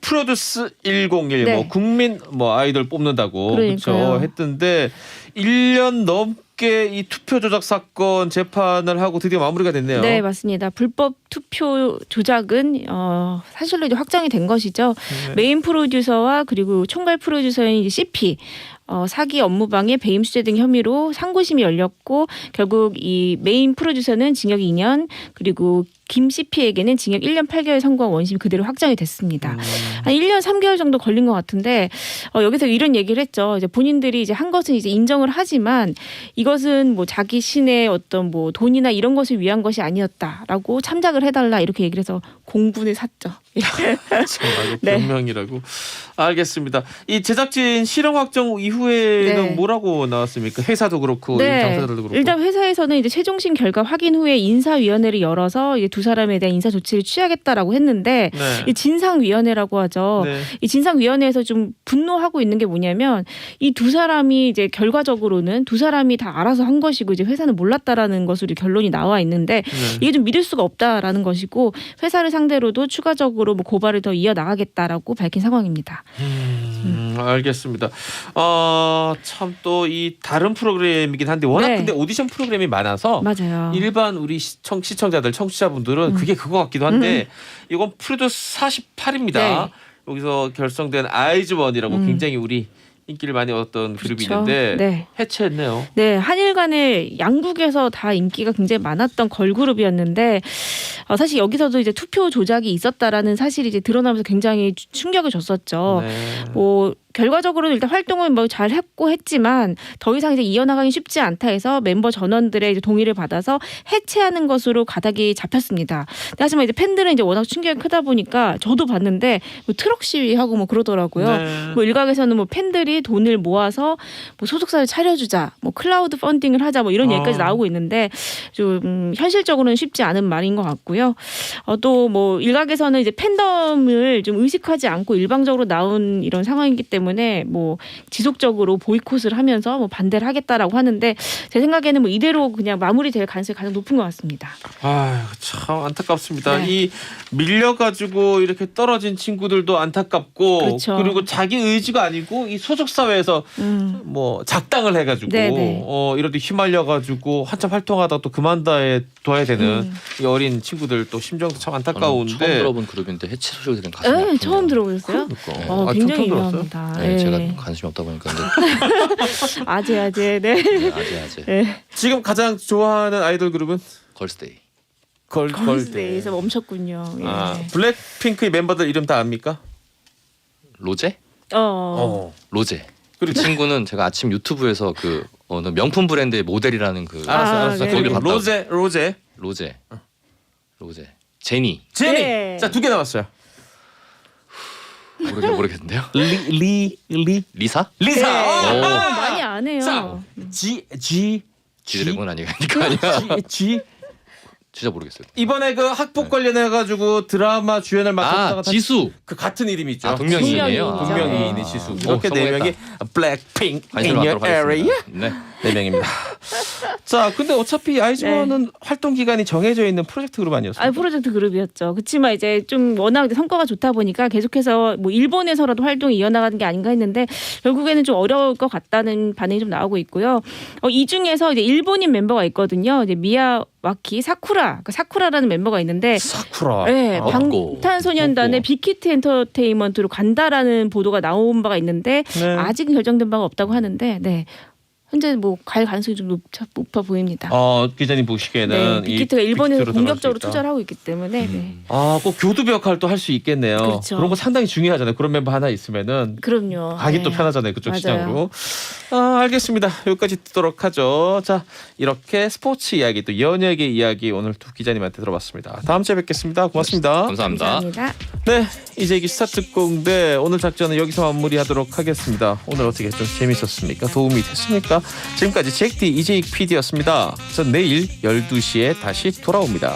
프로듀스 101 네. 뭐 국민 뭐 아이돌 뽑는다고 그렇죠 그러니까요. 했던데 1년 넘게 이 투표 조작 사건 재판을 하고 드디어 마무리가 됐네요. 네, 맞습니다. 불법 투표 조작은 사실로 이제 확정이 된 것이죠. 네. 메인 프로듀서와 그리고 총괄 프로듀서인 이제 CP 사기 업무방해 배임 수재 등 혐의로 상고심이 열렸고 결국 이 메인 프로듀서는 징역 2년 그리고 김 CP에게는 징역 1년 8개월 선고한 원심이 그대로 확정이 됐습니다. 한 1년 3개월 정도 걸린 것 같은데 여기서 이런 얘기를 했죠. 이제 본인들이 이제 한 것은 이제 인정을 하지만 이것은 뭐 자기 신의 어떤 뭐 돈이나 이런 것을 위한 것이 아니었다라고 참작을 해달라 이렇게 얘기를 해서 공분을 샀죠. 정말 네. 변명이라고. 알겠습니다. 이 제작진 실형 확정 이후에는 네. 뭐라고 나왔습니까? 회사도 그렇고 당사자들도 그렇고. 일단 회사에서는 이제 최종심 결과 확인 후에 인사위원회를 열어서 이제 두 사람에 대한 인사 조치를 취하겠다라고 했는데 네. 이 진상위원회라고 하죠. 네. 이 진상위원회에서 좀 분노하고 있는 게 뭐냐면 이 두 사람이 이제 결과적으로는 두 사람이 다 알아서 한 것이고 이제 회사는 몰랐다라는 것으로 결론이 나와 있는데 네. 이게 좀 믿을 수가 없다라는 것이고 회사를 상대로도 추가적으로 뭐 고발을 더 이어나가겠다라고 밝힌 상황입니다. 알겠습니다. 참 또 이 다른 프로그램이긴 한데 워낙 네. 근데 오디션 프로그램이 많아서 맞아요. 일반 우리 시청자들 청취자분들은 그게 그거 같기도 한데 이건 프로듀스 48입니다. 네. 여기서 결성된 아이즈원이라고 굉장히 우리 인기를 많이 얻었던 그룹이 그렇죠. 있는데 네. 해체했네요. 네, 한일 간에 양국에서 다 인기가 굉장히 많았던 걸그룹이었는데 사실 여기서도 이제 투표 조작이 있었다라는 사실이 이제 드러나면서 굉장히 충격을 줬었죠. 네. 뭐 결과적으로는 일단 활동을 뭐 잘 했고 했지만 더 이상 이제 이어나가기 쉽지 않다 해서 멤버 전원들의 이제 동의를 받아서 해체하는 것으로 가닥이 잡혔습니다. 근데 하지만 이제 팬들은 이제 워낙 충격이 크다 보니까 저도 봤는데 뭐 트럭 시위하고 뭐 그러더라고요. 네. 뭐 일각에서는 뭐 팬들이 돈을 모아서 뭐 소속사를 차려주자, 뭐 클라우드 펀딩을 하자, 뭐 이런 얘기까지 나오고 있는데 좀 현실적으로는 쉽지 않은 말인 것 같고요. 또 뭐 일각에서는 이제 팬덤을 좀 의식하지 않고 일방적으로 나온 이런 상황이기 때문에 뭐 지속적으로 보이콧을 하면서 뭐 반대를 하겠다라고 하는데 제 생각에는 뭐 이대로 그냥 마무리될 가능성이 가장 높은 것 같습니다. 아유, 참 안타깝습니다. 네. 이 밀려가지고 이렇게 떨어진 친구들도 안타깝고 그렇죠. 그리고 자기 의지가 아니고 이 소속 사회에서 뭐 작당을 해가지고 네네. 이렇게 휘말려가지고 한참 활동하다 또 그만둬야 되는 이 어린 친구들 또 심정도 참 저는 안타까운데. 처음 들어본 그룹인데 해체 소식을 들은 가슴이 네, 아프네요. 처음 들어보셨어요? 그러니까. 굉장히 처음 들었어요? 유명합니다. 네, 네. 제가 관심이 없다 보니까 근데 아재 네. 네, 아재 네. 지금 가장 좋아하는 아이돌 그룹은 걸스데이. 걸스데이에서 멈췄군요. 예. 블랙핑크의 멤버들 이름 다 압니까? 로제? 로제. 그리고 그 친구는 제가 아침 유튜브에서 그 어느 명품 브랜드의 모델이라는 그 알았어. 네. 거기를 봤다고. 로제. 로제. 제니. 제니. 네. 자, 2개 남았어요. 모르겠는데요. 리사? 리사. 네. 오. 많이 안 해요. 자, G 지드래곤 아니야. G 진짜 모르겠어요. 이번에 그 학폭 관련해 가지고 드라마 주연을 맡았다가 지수. 그 같은 이름이죠. 동명이인이에요. 동명이인이죠. 동명이인의 지수. 이렇게 네 성공했다. 명이 블랙핑크 in 관심을 your 갖도록 area. 하겠습니다. 네. 4명입니다. 자, 근데 어차피 아이즈원은 활동 기간이 정해져 있는 프로젝트 그룹 아니었어요? 프로젝트 그룹이었죠. 그렇지만 이제 좀 워낙 성과가 좋다 보니까 계속해서 뭐 일본에서라도 활동이 이어나가는 게 아닌가 했는데 결국에는 좀 어려울 것 같다는 반응이 좀 나오고 있고요. 이 중에서 이제 일본인 멤버가 있거든요. 이제 미야와키 사쿠라, 사쿠라라는 멤버가 있는데 사쿠라. 네, 없고. 방탄소년단의 빅히트 엔터테인먼트로 간다라는 보도가 나온 바가 있는데 네. 아직은 결정된 바가 없다고 하는데 네. 현재 뭐 갈 가능성이 좀 높아 보입니다. 기자님 보시기에는 네, 빅히트가 일본에서 빅히트로 본격적으로 들어갈 수 있다. 투자를 하고 있기 때문에 네. 꼭 교두배 역할도 할 수 있겠네요. 그렇죠. 그런 거 상당히 중요하잖아요. 그런 멤버 하나 있으면은 그럼요. 가기 네. 또 편하잖아요. 그쪽 맞아요. 시장으로. 알겠습니다. 여기까지 듣도록 하죠. 자, 이렇게 스포츠 이야기 또 연예계 이야기 오늘 두 기자님한테 들어봤습니다. 다음 주에 뵙겠습니다. 고맙습니다. 감사합니다. 감사합니다. 네, 이제 이 스타트 공대 오늘 작전은 여기서 마무리하도록 하겠습니다. 오늘 어떻게 좀 재밌었습니까? 도움이 됐습니까? 지금까지 잭디 이재익 PD였습니다. 전 내일 12시에 다시 돌아옵니다.